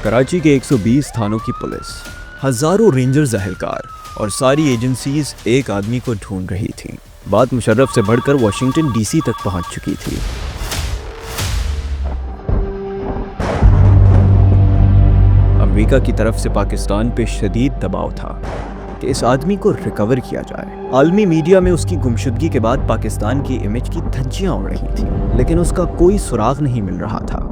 कराची के 120 थानों की पुलिस, हजारों रेंजर्स एहलकार और सारी एजेंसीज एक आदमी को ढूंढ रही थी। बात मुशर्रफ से बढ़कर वाशिंगटन डीसी तक पहुंच चुकी थी। अमेरिका की तरफ से पाकिस्तान पे शदीद दबाव था कि इस आदमी को रिकवर किया जाए। आलमी मीडिया में उसकी गुमशुदगी के बाद पाकिस्तान की इमेज की धज्जियां उड़ रही थी, लेकिन उसका कोई सुराग नहीं मिल रहा था।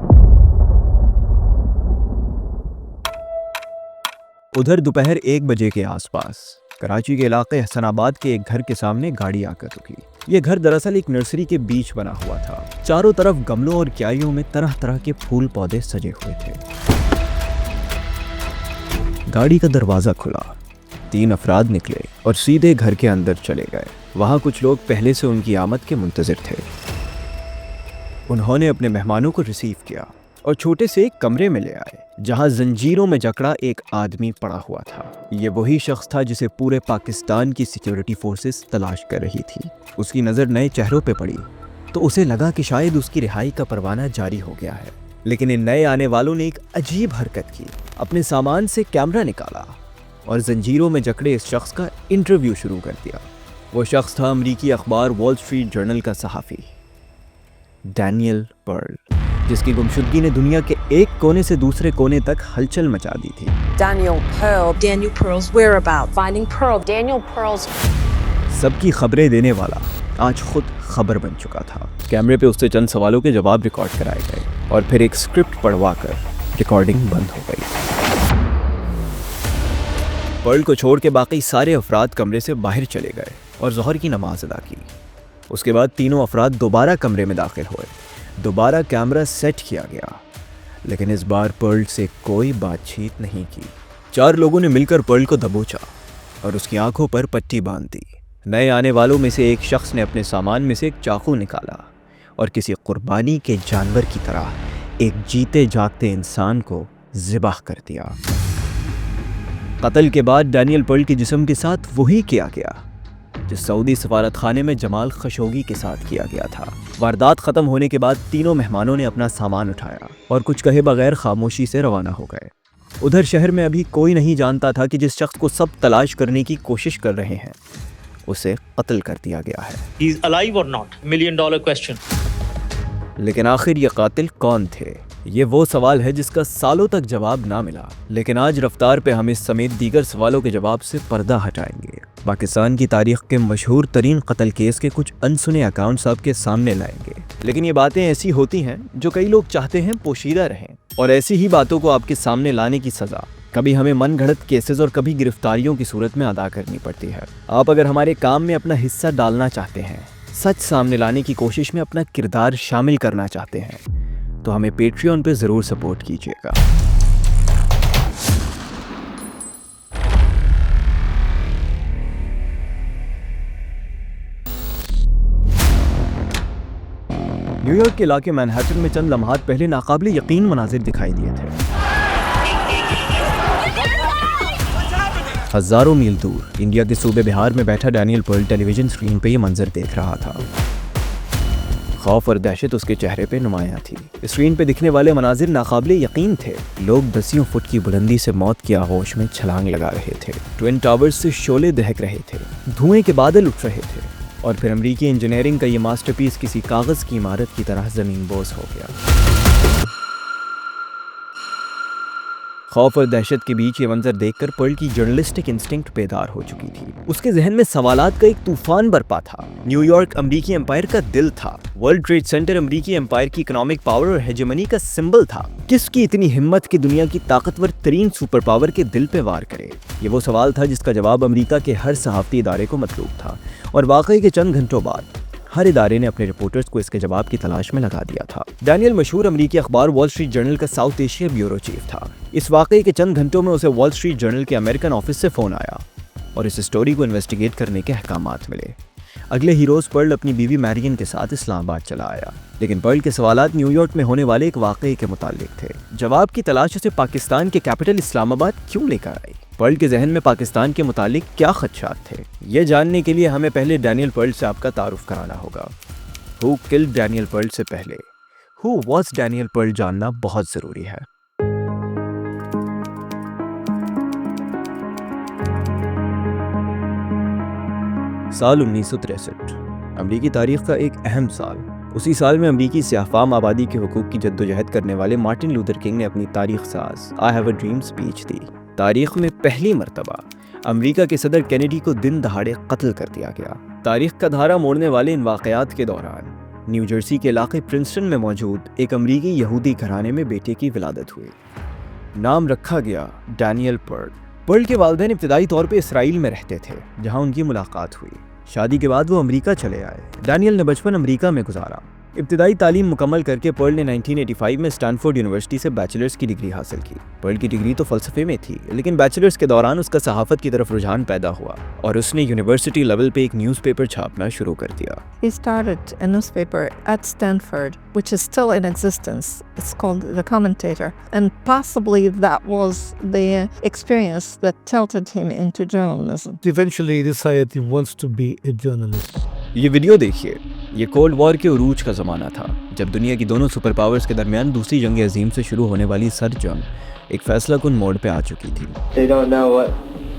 उधर दोपहर 1 बजे के आसपास कराची के इलाके हसनाबाद के एक घर के सामने गाड़ी आकर रुकी। यह घर दरअसल एक नर्सरी के बीच बना हुआ था। चारों तरफ गमलों और क्यारियों में तरह तरह के फूल पौधे सजे हुए थे। गाड़ी का दरवाजा खुला, 3 अफराद निकले और सीधे घर के अंदर चले गए। वहां कुछ लोग पहले से उनकी आमद के मुंतजिर थे। उन्होंने अपने मेहमानों को रिसीव किया और छोटे से एक कमरे में ले आए, जहां जंजीरों में जकड़ा एक आदमी पड़ा हुआ था। ये वही शख्स था जिसे पूरे पाकिस्तान की सिक्योरिटी फोर्सेस तलाश कर रही थी। उसकी नज़र नए चेहरों पे पड़ी तो उसे लगा कि शायद उसकी रिहाई का परवाना जारी हो गया है। लेकिन इन नए आने वालों ने एक अजीब हरकत की। अपने सामान से कैमरा निकाला और जंजीरों में जकड़े इस शख्स का इंटरव्यू शुरू कर दिया। वो शख्स था अमरीकी अखबार वॉल स्ट्रीट जर्नल का सहाफ़ी डैनियल पर्ल, जिसकी गुमशुदगी ने दुनिया के एक कोने से दूसरे कोने तक हलचल मचा दी थी। Daniel Pearl's whereabouts. Finding Pearl. Daniel Pearl's. सबकी खबरें देने वाला आज खुद खबर बन चुका था। कैमरे पे उससे चंद सवालों के जवाब रिकॉर्ड कराए गए और फिर एक स्क्रिप्ट पढ़वाकर रिकॉर्डिंग बंद हो गई। पर्ल को छोड़ के बाकी सारे अफराद कमरे से बाहर चले गए और ज़ोहर की नमाज अदा की। उसके बाद तीनों अफराद दोबारा कमरे में दाखिल हुए। दोबारा कैमरा सेट किया गया, लेकिन इस बार पर्ल से कोई बातचीत नहीं की। 4 लोगों ने मिलकर पर्ल को दबोचा और उसकी आंखों पर पट्टी बांध दी। नए आने वालों में से एक शख्स ने अपने सामान में से एक चाकू निकाला और किसी कुर्बानी के जानवर की तरह एक जीते जागते इंसान को ज़िबाह कर दिया। कत्ल के बाद डैनियल पर्ल के जिस्म के साथ वही किया गया जो सऊदी सफारत खाने में जमाल खशोगी के साथ किया गया था। वारदात खत्म होने के बाद तीनों मेहमानों ने अपना सामान उठाया और कुछ कहे बगैर खामोशी से रवाना हो गए। उधर शहर में अभी कोई नहीं जानता था कि जिस शख्स को सब तलाश करने की कोशिश कर रहे हैं उसे कत्ल कर दिया गया है। He is alive or not? $1 million question. लेकिन आखिर ये कातिल कौन थे? ये वो सवाल है जिसका सालों तक जवाब ना मिला। लेकिन आज रफ्तार पे हम इस समेत दीगर सवालों के जवाब से पर्दा हटाएंगे। पाकिस्तान की तारीख के मशहूर तरीन कत्ल केस के कुछ अनसुने अकाउंट्स आपके सामने लाएंगे। लेकिन ये बातें ऐसी होती हैं जो कई लोग चाहते हैं पोशीदा रहें, और ऐसी ही बातों को आपके सामने लाने की सज़ा कभी हमें मन घड़त केसेस और कभी गिरफ्तारियों की सूरत में अदा करनी पड़ती है। आप अगर हमारे काम में अपना हिस्सा डालना चाहते हैं, सच सामने लाने की कोशिश में अपना किरदार शामिल करना चाहते हैं, तो हमें पेट्रियन पे ज़रूर सपोर्ट कीजिएगा। न्यूयॉर्क के इलाके मैनहट्टन में चंद लम्हात पहले नाकाबिले यकीन मनाजिर दिखाई दिए थे। हजारों मील दूर इंडिया के सूबे बिहार में बैठा डैनियल पर्ल टेलीविजन स्क्रीन पे ये मंजर देख रहा था। खौफ और दहशत उसके चेहरे पे नुमायां थी। स्क्रीन पे दिखने वाले मनाजिर नाकाबिले यकीन थे। लोग 10 फुट की बुलंदी से मौत की आगोश में छलांग लगा रहे थे। ट्विन टावर्स से शोले दहक रहे थे, धुएं के बादल उठ रहे थे, और फिर अमरीकी इंजीनियरिंग का ये मास्टरपीस किसी कागज की इमारत की तरह जमीन बोस हो गया। खौफ और दहशत के बीच ये मंजर देखकर पर्ल की जर्नलिस्टिक इंस्टिंक्ट बेदार हो चुकी थी। उसके जहन में सवालात का एक तूफान बरपा था। न्यूयॉर्क अमरीकी एम्पायर का दिल था। वर्ल्ड ट्रेड सेंटर अमरीकी एम्पायर की इकोनॉमिक पावर और हेजेमनी का सिंबल था। किसकी इतनी हिम्मत कि दुनिया की ताकतवर तरीन सुपर पावर के दिल पे वार करे? ये वो सवाल था जिसका जवाब अमरीका के हर सहाफती इदारे को मतलूब था, और वाकई के चंद घंटों बाद हर इदारे ने अपने रिपोर्टर्स को इसके जवाब की तलाश में लगा दिया था। डैनियल मशहूर अमरीकी अखबार वॉल स्ट्रीट जर्नल का साउथ एशिया ब्यूरो चीफ था। इस वाकई के चंद घंटों में उसे वॉल स्ट्रीट जर्नल के अमेरिकन ऑफिस से फ़ोन आया और इस स्टोरी को इन्वेस्टिगेट करने के अहकामात मिले। अगले ही रोज़ पर्ल अपनी बीवी मैरियन के साथ इस्लामाबाद चला आया, लेकिन पर्ल के सवालात न्यूयॉर्क में होने वाले एक वाकये के मुताल्लिक थे। जवाब की तलाश उसे पाकिस्तान के कैपिटल इस्लामाबाद क्यों लेकर आई? पर्ल के जहन में पाकिस्तान के मुताल्लिक क्या खदशात थे? ये जानने के लिए हमें पहले डैनियल पर्ल से आपका तारुफ कराना होगा। हु किल्ड डैनियल पर्ल से पहले हु वॉज डैनियल पर्ल जानना बहुत ज़रूरी है। साल 1963 अमरीकी तारीख का एक अहम साल। उसी साल में अमरीकी सियाहफाम आबादी के हुकूक की जद्दोजहद करने वाले मार्टिन लूथर किंग ने अपनी तारीख साज I have a dream speech दी। तारीख में पहली मर्तबा अमरीका के सदर कैनेडी को दिन दहाड़े कत्ल कर दिया गया। तारीख का धारा मोड़ने वाले इन वाक़यात के दौरान न्यू जर्सी के इलाके प्रिंसटन में मौजूद एक अमरीकी यहूदी घराने में बेटे की विलादत हुई। नाम रखा गया डैनियल पर्ल। पर्ल के वालिदैन इब्तदाई तौर पे इसराइल में रहते थे, जहां उनकी मुलाकात हुई। शादी के बाद वो अमेरिका चले आए। डैनियल ने बचपन अमेरिका में गुजारा। इब्तदाई तालीम मुकम्मल करके पर्ल ने 1985 में स्टैनफोर्ड यूनिवर्सिटी से बैचलर्स की डिग्री हासिल की। पर्ल की डिग्री तो फ़लसफ़े में थी, लेकिन बैचलर्स के दौरान उसका सहाफ़त की तरफ रुझान पैदा हुआ और उसने यूनिवर्सिटी लेवल पे एक न्यूज़पेपर छापना शुरू कर दिया। He started a newspaper at Stanford, which is still in existence. It's called The Commentator. And possibly that was the experience that tilted him into journalism. Eventually he decided he wants to be a journalist. ये video देखिए। ये cold war के उरूज का ज़माना था, जब दुनिया की दोनों सुपर पावर्स के दरमियान दूसरी जंग अजीम से शुरू होने वाली सर्द जंग एक फैसला कुन मोड़ पे आ चुकी थी। They don't know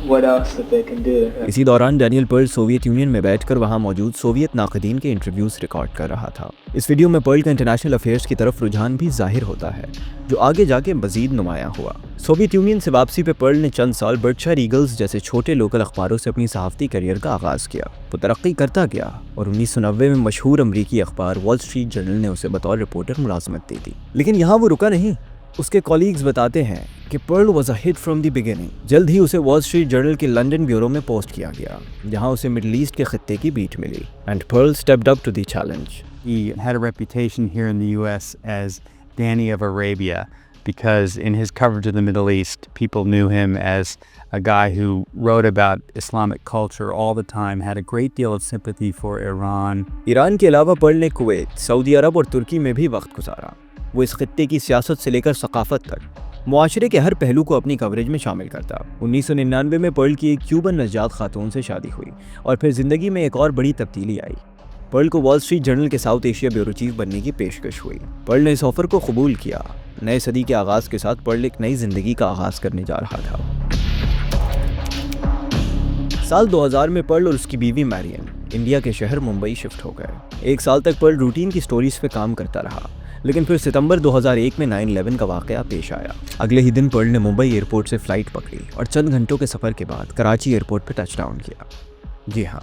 what else that they can do. इसी दौरान डैनियल पर्ल सोवियत यूनियन में बैठकर वहां मौजूद सोवियत नाक़दीन के इंटरव्यूज रिकॉर्ड कर रहा था। इस वीडियो में पर्ल का इंटरनेशनल अफेयर्स की तरफ रुझान भी जाहिर होता है, जो आगे जाके मजीद नुमायां हुआ। सोवियत यूनियन से वापसी पे पर्ल ने चंद साल बर्कशायर ईगल्स जैसे छोटे लोकल अखबारों से अपनी सहाफ़ती करियर का आगाज़ किया। वो तरक्की करता गया और 1990 में मशहूर अमरीकी अखबार वॉल स्ट्रीट जर्नल ने उसे बतौर रिपोर्टर मुलाजमत दी थी। लेकिन यहाँ वो रुका नहीं। उसके कॉलीग्स बताते हैं कि Pearl was a hit from the beginning. जल्द ही उसे वॉल स्ट्रीट जर्नल के लंदन ब्यूरो में पोस्ट किया गया, जहां उसे मिडल ईस्ट के खित्ते की बीट मिली। And Pearl stepped up to the challenge. He had a reputation here in the U.S. as Danny of Arabia because in his coverage of the Middle East, people knew him as a guy who wrote about Islamic culture all the time, had a great deal of sympathy for Iran. Iran के अलावा Perl ने Kuwait, Saudi अरब और तुर्की में भी वक्त गुजारा। वो इस खित्ते की सियासत से लेकर सकाफत तक मुआशरे के हर पहलू को अपनी कवरेज में शामिल करता। 1999 में पर्ल की एक क्यूबन नजात खातून से शादी हुई और फिर ज़िंदगी में एक और बड़ी तब्दीली आई। पर्ल को वॉल स्ट्रीट जर्नल के साउथ एशिया ब्यूरो चीफ बनने की पेशकश हुई। पर्ल ने इस ऑफर को कबूल किया। नए सदी के आगाज़ के साथ पर्ल एक नई ज़िंदगी का आगाज़ करने जा रहा था। साल 2000 में पर्ल और उसकी बीवी मैरियन इंडिया के शहर मुंबई शिफ्ट हो गए। एक साल तक पर्ल रूटीन की स्टोरीज पे काम करता रहा, लेकिन फिर सितंबर 2001 में 9/11 का वाक़या पेश आया। अगले ही दिन पर्ल ने मुंबई एयरपोर्ट से फ़्लाइट पकड़ी और चंद घंटों के सफ़र के बाद कराची एयरपोर्ट पर टचडाउन किया। जी हाँ,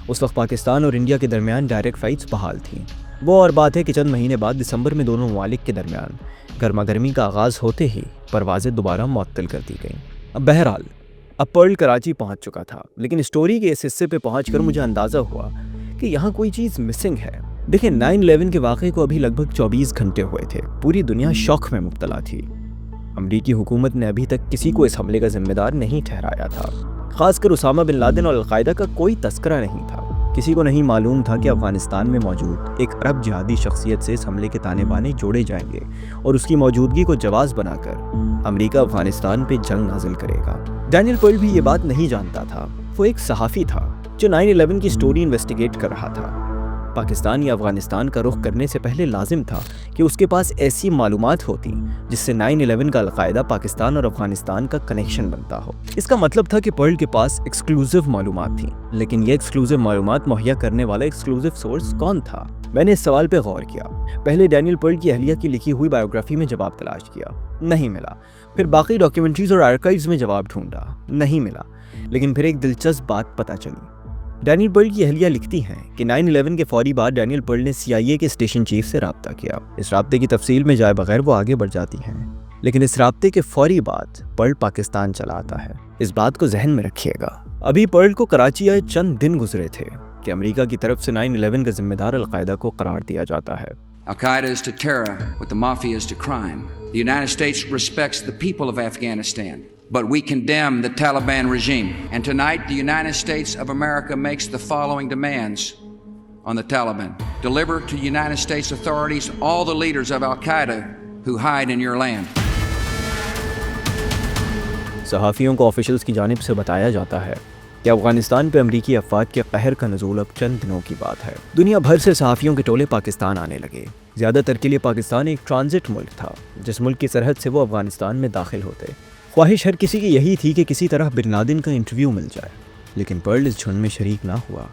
उस वक्त पाकिस्तान और इंडिया के दरमियान डायरेक्ट फ़्लाइट्स बहाल थीं। वो और बात है कि चंद महीने बाद दिसंबर में दोनों ममालिक के दरमियान गर्मा गर्मी का आगाज़ होते ही परवाज़ें दोबारा मुअत्तल कर दी गईं। अब बहरहाल अब पर्ल कराची पहुंच चुका था, लेकिन स्टोरी के इस हिस्से पे पहुंचकर मुझे अंदाज़ा हुआ कि यहाँ कोई चीज़ मिसिंग है। देखिए, 9/11 के वाक़े को अभी लगभग 24 घंटे हुए थे। पूरी दुनिया शौक में मुब्तला थी। अमरीकी हुकूमत ने अभी तक किसी को इस हमले का जिम्मेदार नहीं ठहराया था। खासकर उसामा बिन लादेन और अलकायदा का कोई तस्करा नहीं था। किसी को नहीं मालूम था कि अफगानिस्तान में मौजूद एक अरब जिहादी शख्सियत से इस हमले के ताने बाने जोड़े जाएंगे और उसकी मौजूदगी को जवाज़ बनाकर अमेरिका अफगानिस्तान पे जंग नाजिल करेगा। डैनियल पर्ल भी ये बात नहीं जानता था। वो एक सहाफ़ी था जो 9/11 की स्टोरी इन्वेस्टिगेट कर रहा था। पाकिस्तान या अफगानिस्तान का रुख करने से पहले लाजिम था कि उसके पास ऐसी मालूमात होती जिससे 9/11 का अलकायदा पाकिस्तान और अफगानिस्तान का कनेक्शन बनता हो। इसका मतलब था कि पर्ल के पास एक्सक्लूसिव मालूमात थी, लेकिन ये एक्सक्लूसिव मालूमात मुहैया करने वाला एक्सक्लूसिव सोर्स कौन था? मैंने इस सवाल पे गौर किया। पहले डैनियल पर्ल की अहलिया की लिखी हुई बायोग्राफी में जवाब तलाश किया, नहीं मिला। फिर बाकी डॉक्यूमेंट्रीज और आर्काइव्स में जवाब ढूंढा, नहीं मिला। लेकिन फिर एक दिलचस्प बात पता चली। डैनियल पर्ल की अहलिया लिखती हैं कि 9/11 के फौरी बाद डैनियल पर्ल ने CIA के स्टेशन चीफ से राब्ता किया। इस राब्ते की तफसील में जाए बगैर वो आगे बढ़ जाती हैं, लेकिन इस राब्ते के फौरी बाद पर्ल पाकिस्तान चला आता है। इस बात को जहन में रखिएगा। अभी पर्ल को कराची आए चंद दिन गुजरे थे कि अमेरिका की तरफ से 9/11 का जिम्मेदार अलकायदा को करार दिया जाता है। Al-Qaeda is to terror what the mafia is to crime. The United States respects the people of Afghanistan, but we condemn the Taliban regime. And tonight, the United States of America makes the following demands on the Taliban. Deliver to United States authorities all the leaders of Al-Qaeda who hide in your land. सहाफ़ियों को officials की जानिब से बताया जाता है कि अफगानिस्तान पे अमरीकी अफवाज के कहर का नज़ूल अब चंद दिनों की बात है। दुनिया भर से सहाफ़ियों के टोले पाकिस्तान आने लगे। ज़्यादातर के लिए पाकिस्तान एक ट्रांजिट मुल्क था, जिस मुल्क की सरहद से वो अफगानिस्तान में दाखिल होते। ख्वाहिश हर किसी की यही थी कि किसी तरह बिन लादेन का इंटरव्यू मिल जाए, लेकिन पर्ल इस झुंड में शरीक ना हुआ।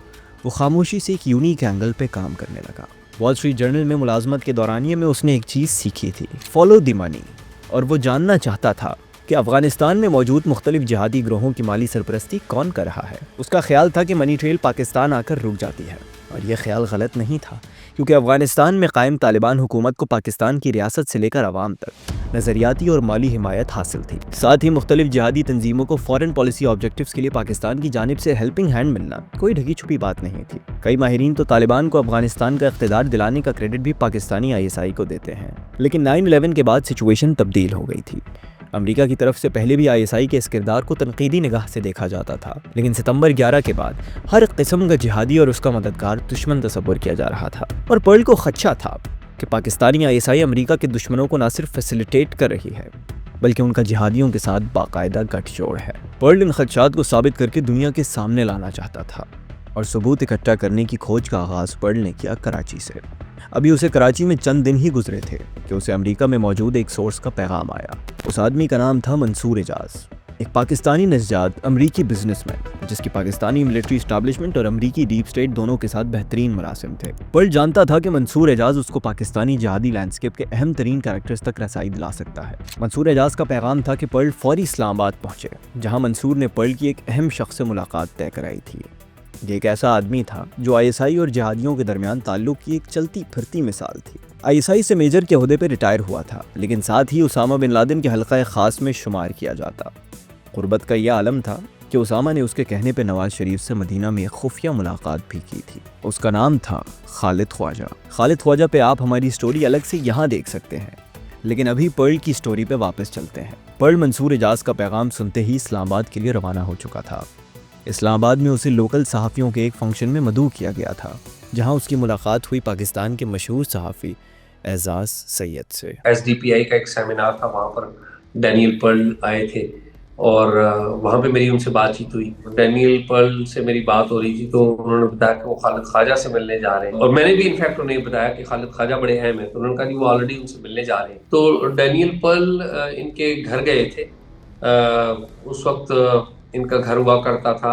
वो खामोशी से एक यूनिक एंगल पे काम करने लगा। वॉल स्ट्रीट जर्नल में मुलाजमत के दौरानिये में उसने एक चीज़ सीखी थी, फॉलो द मनी। और वो जानना चाहता था कि अफगानिस्तान में मौजूद मुख्तलिफ जिहादी ग्रोहों की माली सरपरस्ती कौन कर रहा है। उसका ख्याल था कि मनी ट्रेल पाकिस्तान आकर रुक जाती है, और यह ख्याल गलत नहीं था, क्योंकि अफगानिस्तान में कायम तालिबान हुकूमत को पाकिस्तान की रियासत से लेकर अवाम तक नज़रियाती और माली हिमायत हासिल थी। साथ ही मुख्तलिफ जिहादी तंजीमों को फॉरेन पॉलिसी ऑब्जेक्टिव्स के लिए पाकिस्तान की जानिब से हेल्पिंग हैंड मिलना कोई ढकी छुपी बात नहीं थी। कई माहिरीन तो तालिबान को अफगानिस्तान का इख्तिदार दिलाने का क्रेडिट भी पाकिस्तानी ISI को देते हैं। लेकिन 9/11 के बाद सिचुएशन तब्दील हो गई थी। अमेरिका की तरफ से पहले भी ISI के इस किरदार को तनकीदी निगाह से देखा जाता था, लेकिन सितंबर 11 के बाद हर किस्म का जिहादी और उसका मददगार दुश्मन तस्वर किया जा रहा था। और पर्ल को खदशा था कि पाकिस्तानी ISI अमेरिका के दुश्मनों को न सिर्फ फैसिलिटेट कर रही है, बल्कि उनका जिहादियों के साथ बाकायदा गठजोड़ है। पर्ल इन खदशात को साबित करके दुनिया के सामने लाना चाहता था, और सबूत इकट्ठा करने की खोज का आगाज़ पर्ल ने किया कराची से। अभी उसे कराची में चंद दिन ही गुजरे थे कि उसे अमेरिका में मौजूद एक सोर्स का पैगाम आया। उस आदमी का नाम था मंसूर एजाज, एक पाकिस्तानी नज़जात अमरीकी बिजनेसमैन, जिसकी पाकिस्तानी मिलिट्री इस्टेब्लिशमेंट और अमरीकी डीप स्टेट दोनों के साथ बेहतरीन मरासिम थे। पर्ल जानता था कि मंसूर एजाज उसको पाकिस्तानी जिहादी लैंडस्केप के अहम तरीन कैरेक्टर्स तक रसाई दिला सकता है। मंसूर एजाज का पैगाम था कि पर्ल फौरी इस्लामाबाद पहुंचे, जहां मंसूर ने पर्ल की एक अहम शख्स से मुलाकात तय कराई थी। ये एक ऐसा आदमी था जो ISI और जिहादियों के दरमियान ताल्लुक की एक चलती फिरती मिसाल थी। ISI से मेजर के ओहदे पर रिटायर हुआ था, लेकिन साथ ही उसामा बिन लादेन के हल्का खास में शुमार किया जाता। गुर्बत का यह आलम था कि उसामा ने उसके कहने पर नवाज शरीफ से मदीना में एक खुफिया मुलाकात भी की थी। उसका नाम था खालिद ख्वाजा। खालिद ख्वाजा पे आप हमारी स्टोरी अलग से यहाँ देख सकते हैं, लेकिन अभी पर्ल की स्टोरी पे वापस चलते हैं। पर्ल मंसूर एजाज का पैगाम सुनते ही इस्लामाबाद के लिए रवाना हो चुका था। इस्लामाबाद में उसे लोकल सहाफ़ियों के एक फंक्शन में मदऊ किया गया था, जहां उसकी मुलाकात हुई पाकिस्तान के मशहूर सहाफ़ी एजाज सैयद से। SDPI का एक सेमिनार था, वहाँ पर डैनियल पर्ल आए थे और वहाँ पे मेरी उनसे बातचीत हुई। डैनियल पर्ल से मेरी बात हो रही थी, तो उन्होंने बताया कि वो खालिद ख्वाजा से मिलने जा रहे हैं, और मैंने भी इनफैक्ट उन्हें बताया कि खालिद ख्वाजा बड़े अहम हैं, तो उन्होंने कहा कि वो ऑलरेडी उनसे मिलने जा रहे हैं। तो डैनियल पर्ल इनके घर गए थे। उस वक्त इनका घर हुआ करता था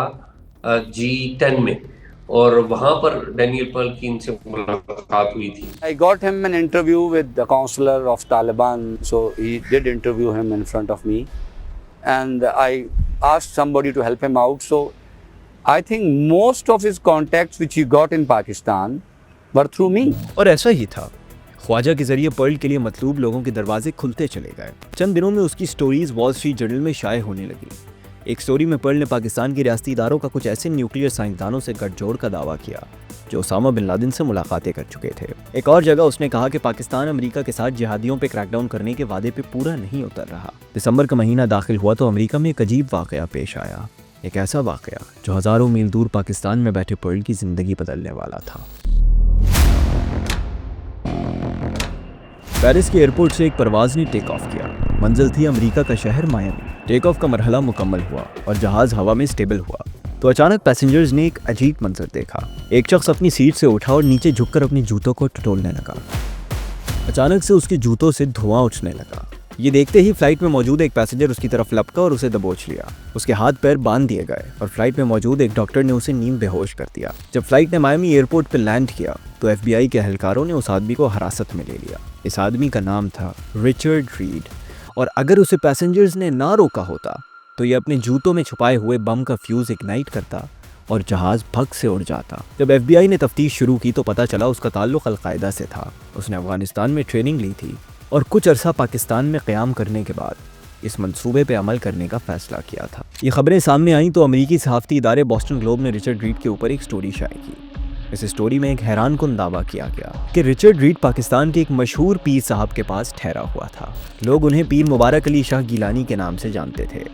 G10 में, और वहाँ पर डैनियल पर्ल की इनसे मुलाकात हुई थी। I got him an interview with the counselor of Taliban, so he did interview him in front of me, and I asked somebody to help him out. So I think most of his contacts which he got in Pakistan were through me. और ऐसा ही था। ख्वाजा के जरिए Perl के लिए मतलूब लोगों के दरवाजे खुलते चले गए। चंद दिनों में उसकी स्टोरीज वॉल स्ट्रीट जर्नल में शाये होने लगी। एक स्टोरी में पर्ल ने पाकिस्तान के रियासती इदारों का कुछ ऐसे न्यूक्लियर साइंसदानों से गठजोड़ का दावा किया जो उसामा बिन लादेन से मुलाकातें कर चुके थे। एक और जगह उसने कहा कि पाकिस्तान अमेरिका के साथ जिहादियों पे क्रैकडाउन करने के वादे पे पूरा नहीं उतर रहा। दिसंबर का महीना दाखिल हुआ तो अमेरिका में एक अजीब वाकया पेश आया, एक ऐसा वाकया जो हज़ारों मील दूर पाकिस्तान में बैठे पर्ल की ज़िंदगी बदलने वाला था। पेरिस के एयरपोर्ट से एक परवाज़ ने टेक ऑफ किया। मंजिल थी अमेरिका का शहर मायामी। टेक ऑफ का मरहला मुकम्मल हुआ और जहाज़ हवा में स्टेबल हुआ तो अचानक पैसेंजर्स ने एक अजीब मंजर देखा। एक शख्स अपनी सीट से उठा और नीचे झुककर अपने जूतों को टटोलने लगा। अचानक से उसके जूतों से धुआं उठने लगा। ये देखते ही फ्लाइट में मौजूद एक पैसेंजर उसकी तरफ लपका और उसे दबोच लिया। उसके हाथ पैर बांध दिए गए और फ्लाइट में मौजूद एक डॉक्टर ने उसे नीम बेहोश कर दिया। जब फ्लाइट ने मायामी एयरपोर्ट पर लैंड किया तो FBI के एहलकारों ने उस आदमी को हिरासत में ले लिया। इस आदमी का नाम था रिचर्ड रीड, और अगर उसे पैसेंजर्स ने ना रोका होता तो ये अपने जूतों में छुपाए हुए बम का फ्यूज़ इग्नाइट करता और जहाज़ भग से उड़ जाता। जब FBI ने तफ्तीश शुरू की तो पता चला उसका ताल्लुक़ अल-कायदा से था। उसने अफ़गानिस्तान में ट्रेनिंग ली थी और कुछ अरसा पाकिस्तान में क़याम करने के बाद इस मंसूबे पे अमल करने का फ़ैसला किया था। ये खबरें सामने आईं तो अमेरिकी सहाफ़ती इदारे बॉस्टन ग्लोब ने रिचर्ड रीड के ऊपर एक स्टोरी शाये की। इस स्टोरी में एक हैरानकुन दावा किया गया कि रिचर्ड रीड पाकिस्तान के एक मशहूर पीर साहब के पास ठहरा हुआ था। लोग उन्हें पीर मुबारक अली शाह गिलानी के नाम से जानते थे।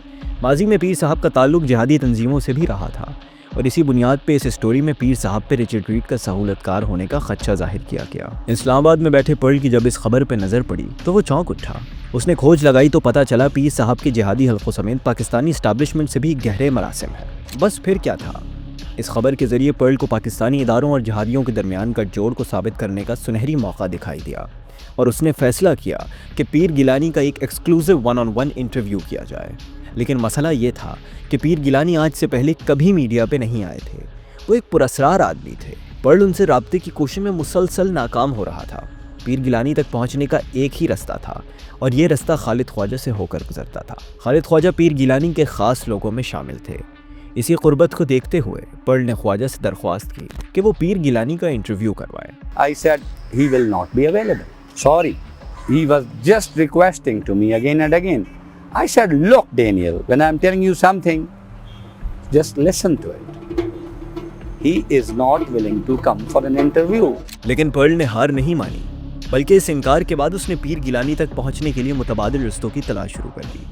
माजी में पीर साहब का ताल्लुक जिहादी तंजीमों से भी रहा था और इसी बुनियाद पे इस स्टोरी में पीर साहब पे रिचर्ड रीड का सहूलतकार होने का खदशा जाहिर किया गया। इस्लामाबाद में बैठे पर्ल की जब इस खबर पे नज़र पड़ी तो वो चौंक उठा। उसने खोज लगाई तो पता चला पीर साहब के जिहादी हल्कों समेत पाकिस्तानी इस्टेब्लिशमेंट से भी गहरे मरासिम है। बस फिर क्या था, इस खबर के जरिए पर्ल को पाकिस्तानी इदारों और जिहादियों के दरमियान गठजोड़ को साबित करने का सुनहरी मौका दिखाई दिया और उसने फैसला किया कि पीर गिलानी का एक एक्सक्लूसिव 1-on-1 इंटरव्यू किया जाए। लेकिन मसला ये था कि पीर गिलानी आज से पहले कभी मीडिया पे नहीं आए थे। वो एक पुरस्कार आदमी थे। पर्ल उनसे राब्ते की कोशिश में मुसलसल नाकाम हो रहा था। पीर गिलानी तक पहुंचने का एक ही रास्ता था और ये रास्ता खालिद ख्वाजा से होकर गुजरता था। खालिद ख्वाजा पीर गिलानी के खास लोगों में शामिल थे। इसी कुर्बत को देखते हुए पर्ल ने ख्वाजा से दरख्वास्त की कि वो पीर गिलानी का इंटरव्यू करवाए। I said he will not be available. Sorry. He was just requesting to me again and again. I said, look, Daniel, when I'm telling you something, just listen to it. He is not willing to come for an interview. लेकिन Perl ने हार नहीं मानी, बल्कि इस इनकार के बाद उसने पीर गिलानी तक पहुंचने के लिए मुतबादिल रस्तों की तलाश शुरू कर दी।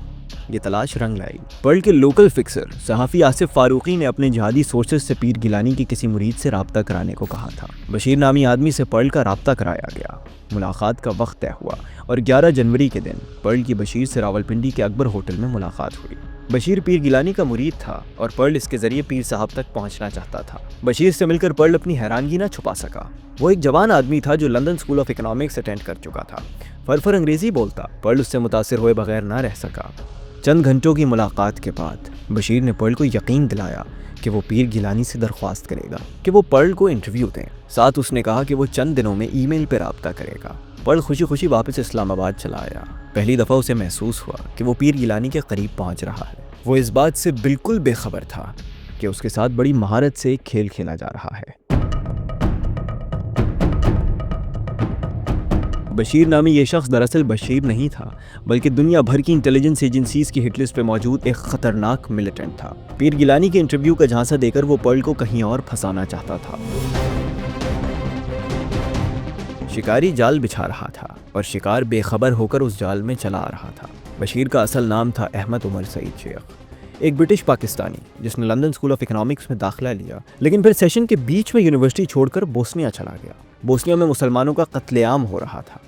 ये तलाश रंग लाई। पर्ल के लोकल फिक्सर सहाफ़ी आसिफ फारूकी ने अपने जहादी सोर्सेज से पीर गिलानी के किसी मुरीद से रब्ता कराने को कहा था। बशीर नामी आदमी से पर्ल का रब्ता कराया गया। मुलाकात का वक्त तय हुआ और 11 जनवरी के दिन पर्ल की बशीर से रावलपिंडी के अकबर होटल में मुलाकात हुई। बशीर पीर गिलानी का मुरीद था और पर्ल इसके जरिए पीर साहब तक पहुंचना चाहता था। बशीर से मिलकर पर्ल अपनी हैरानगी ना छुपा सका। वो एक जवान आदमी था जो London school of economics attend कर चुका था। फरफर अंग्रेजी बोलता। पर्ल उससे मुतासिर हुए बगैर ना रह सका। चंद घंटों की मुलाकात के बाद बशीर ने पर्ल को यकीन दिलाया कि वो पीर गिलानी से दरख्वास्त करेगा कि वो पर्ल को इंटरव्यू दें। साथ उसने कहा कि वो चंद दिनों में ईमेल पर रब्ता करेगा। पर्ल खुशी खुशी वापस इस्लामाबाद चला आया। पहली दफ़ा उसे महसूस हुआ कि वो पीर गिलानी के करीब पहुंच रहा है। वो इस बात से बिल्कुल बेखबर था कि उसके साथ बड़ी महारत से एक खेल खेला जा रहा है। बशीर नामी ये शख्स दरअसल बशीर नहीं था, बल्कि दुनिया भर की इंटेलिजेंस एजेंसीज की हिटलिस्ट पे मौजूद एक खतरनाक मिलिटेंट था। पीर गिलानी के इंटरव्यू का झांसा देकर वो पर्ल को कहीं और फंसाना चाहता था। शिकारी जाल बिछा रहा था और शिकार बेखबर होकर उस जाल में चला आ रहा था। बशीर का असल नाम था अहमद उमर सईद शेख, एक ब्रिटिश पाकिस्तानी जिसने लंदन स्कूल ऑफ इकोनॉमिक्स में दाखिला लिया, लेकिन फिर सेशन के बीच में यूनिवर्सिटी छोड़कर बोस्निया चला गया। बोस्निया में मुसलमानों का कत्लेआम हो रहा था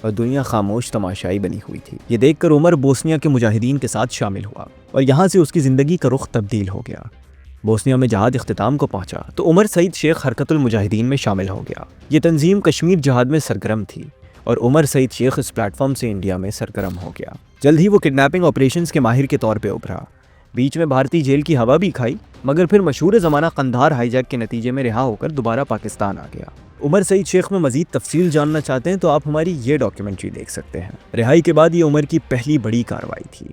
और दुनिया खामोश तमाशाई बनी हुई थी। ये देखकर उमर बोस्निया के मुजाहिदीन के साथ शामिल हुआ और यहाँ से उसकी ज़िंदगी का रुख तब्दील हो गया। बोस्निया में जहाद इख्तिताम को पहुंचा तो उमर सईद शेख हरकतुल मुजाहिदीन में शामिल हो गया। ये तंजीम कश्मीर जहाद में सरगर्म थी और उमर सईद शेख इस प्लेटफॉर्म से इंडिया में सरगर्म हो गया। जल्द ही वो किडनैपिंग ऑपरेशंस के माहिर के तौर पे उभरा। बीच में भारतीय जेल की हवा भी खाई, मगर फिर मशहूर ज़माना कंधार हाईजैक के नतीजे में रिहा होकर दोबारा पाकिस्तान आ गया। उमर सईद शेख में मजीद तफसील जानना चाहते हैं तो आप हमारी ये डॉक्यूमेंट्री देख सकते हैं। रिहाई के बाद ये उमर की पहली बड़ी कार्रवाई थी।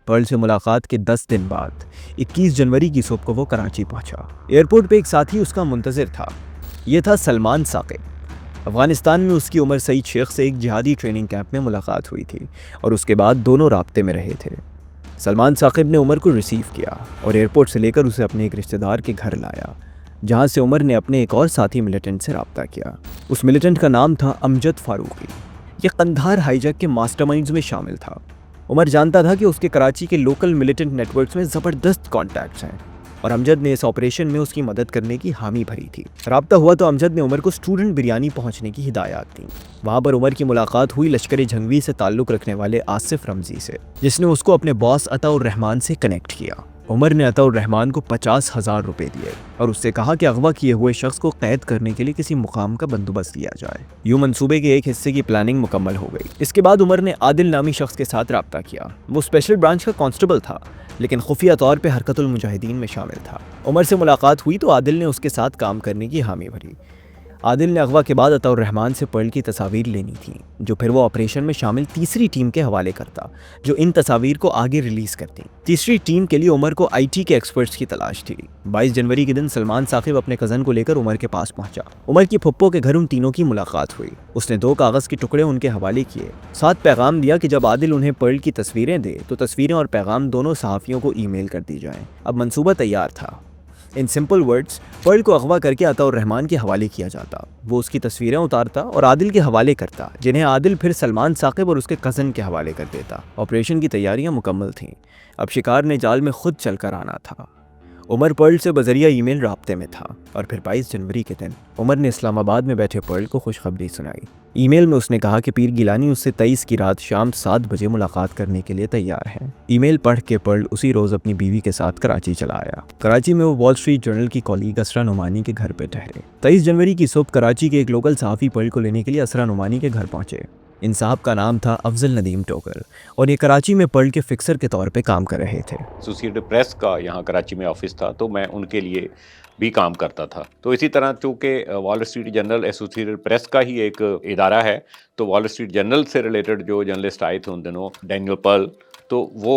पर्ल से मुलाकात के 10 दिन बाद 21 जनवरी की सुबह को वो कराची पहुंचा। एयरपोर्ट पे एक साथी उसका मुंतज़िर था। ये था सलमान साकिब। अफगानिस्तान में उसकी उमर सईद शेख से एक जिहादी ट्रेनिंग कैंप में मुलाकात हुई थी और उसके बाद दोनों राब्ते में रहे थे। सलमान साकिब ने उमर को रिसीव किया और एयरपोर्ट से लेकर उसे अपने एक रिश्तेदार के घर लाया, जहां से उमर ने अपने एक और साथी मिलिटेंट से रब्ता किया। उस मिलिटेंट का नाम था अमजद फारूकी। ये कंधार हाईजैक के मास्टरमाइंड्स में शामिल था। उमर जानता था कि उसके कराची के लोकल मिलिटेंट नेटवर्क्स में ज़बरदस्त कॉन्टैक्ट्स हैं और अमजद ने इस ऑपरेशन में उसकी मदद करने की हामी भरी थी। रब्ता हुआ तो अमजद ने उमर को स्टूडेंट बिरयानी पहुंचने की हिदायत दी। वहां पर उमर की मुलाकात हुई लश्कर जंगवी से ताल्लुक़ रखने वाले आसिफ रमजी से, जिसने उसको अपने बॉस अताउर रहमान से कनेक्ट किया। उमर ने अताउर रहमान को 50,000 रुपए दिए और उससे कहा कि अगवा किए हुए शख्स को कैद करने के लिए किसी मुकाम का बंदोबस्त किया जाए। यूं मंसूबे के एक हिस्से की प्लानिंग मुकम्मल हो गई। इसके बाद उमर ने आदिल नामी शख्स के साथ रब्ता किया। वो स्पेशल ब्रांच का कांस्टेबल था, लेकिन खुफिया तौर पे हरकतुल मुजाहिदीन में शामिल था। उमर से मुलाकात हुई तो आदिल ने उसके साथ काम करने की हामी भरी। आदिल ने अगवा के बाद अताउर रहमान से पर्ल की तस्वीर लेनी थी, जो फिर वो ऑपरेशन में शामिल तीसरी टीम के हवाले करता, जो इन तस्वीर को आगे रिलीज करती। तीसरी टीम के लिए उमर को IT के एक्सपर्ट्स की तलाश थी। 22 जनवरी के दिन सलमान साकिब अपने कज़न को लेकर उमर के पास पहुंचा। उमर की फुप्पो के घर उन तीनों की मुलाकात हुई। उसने 2 कागज़ के टुकड़े उनके हवाले किए, साथ पैगाम दिया कि जब आदिल उन्हें पर्ल की तस्वीरें दे तो तस्वीरें और पैगाम दोनों सहाफ़ियों को ईमेल कर दी जाएं। अब मंसूबा तैयार था। इन सिंपल वर्ड्स, पर्ल को अगवा करके अताउर रहमान के हवाले किया जाता। वो उसकी तस्वीरें उतारता और आदिल के हवाले करता, जिन्हें आदिल फिर सलमान साकिब और उसके कज़न के हवाले कर देता। ऑपरेशन की तैयारियां मुकम्मल थीं। अब शिकार ने जाल में खुद चलकर आना था। उमर पर्ल से बजरिया ईमेल राब्ते में था और फिर 22 जनवरी के दिन उमर ने इस्लामाबाद में बैठे पर्ल को खुशखबरी सुनाई। ईमेल में उसने कहा कि पीर गिलानी उससे 23 की रात शाम 7 बजे मुलाकात करने के लिए तैयार हैं। ईमेल पढ़ के पर्ल उसी रोज़ अपनी बीवी के साथ कराची चला आया। कराची में वो वॉल स्ट्रीट जर्नल की कॉलीग असरा नुमानी के घर पे ठहरे। 23 जनवरी की सुबह कराची के एक लोकल सहाफ़ी पर्ल को लेने के लिए असरा नुमानी के घर पहुंचे। इन साहब का नाम था अफजल नदीम टोकर और ये कराची में पर्ल के फिक्सर के तौर पे काम कर रहे थे। एसोसिएटेड प्रेस का यहाँ कराची में ऑफिस था, तो मैं उनके लिए भी काम करता था। तो इसी तरह चूँकि wall Street journal associated press का ही एक इदारा है, तो वॉल स्ट्रीट जर्नल से रिलेटेड जो जर्नलिस्ट आए थे उन दिनों, डैनियल पर्ल, तो वो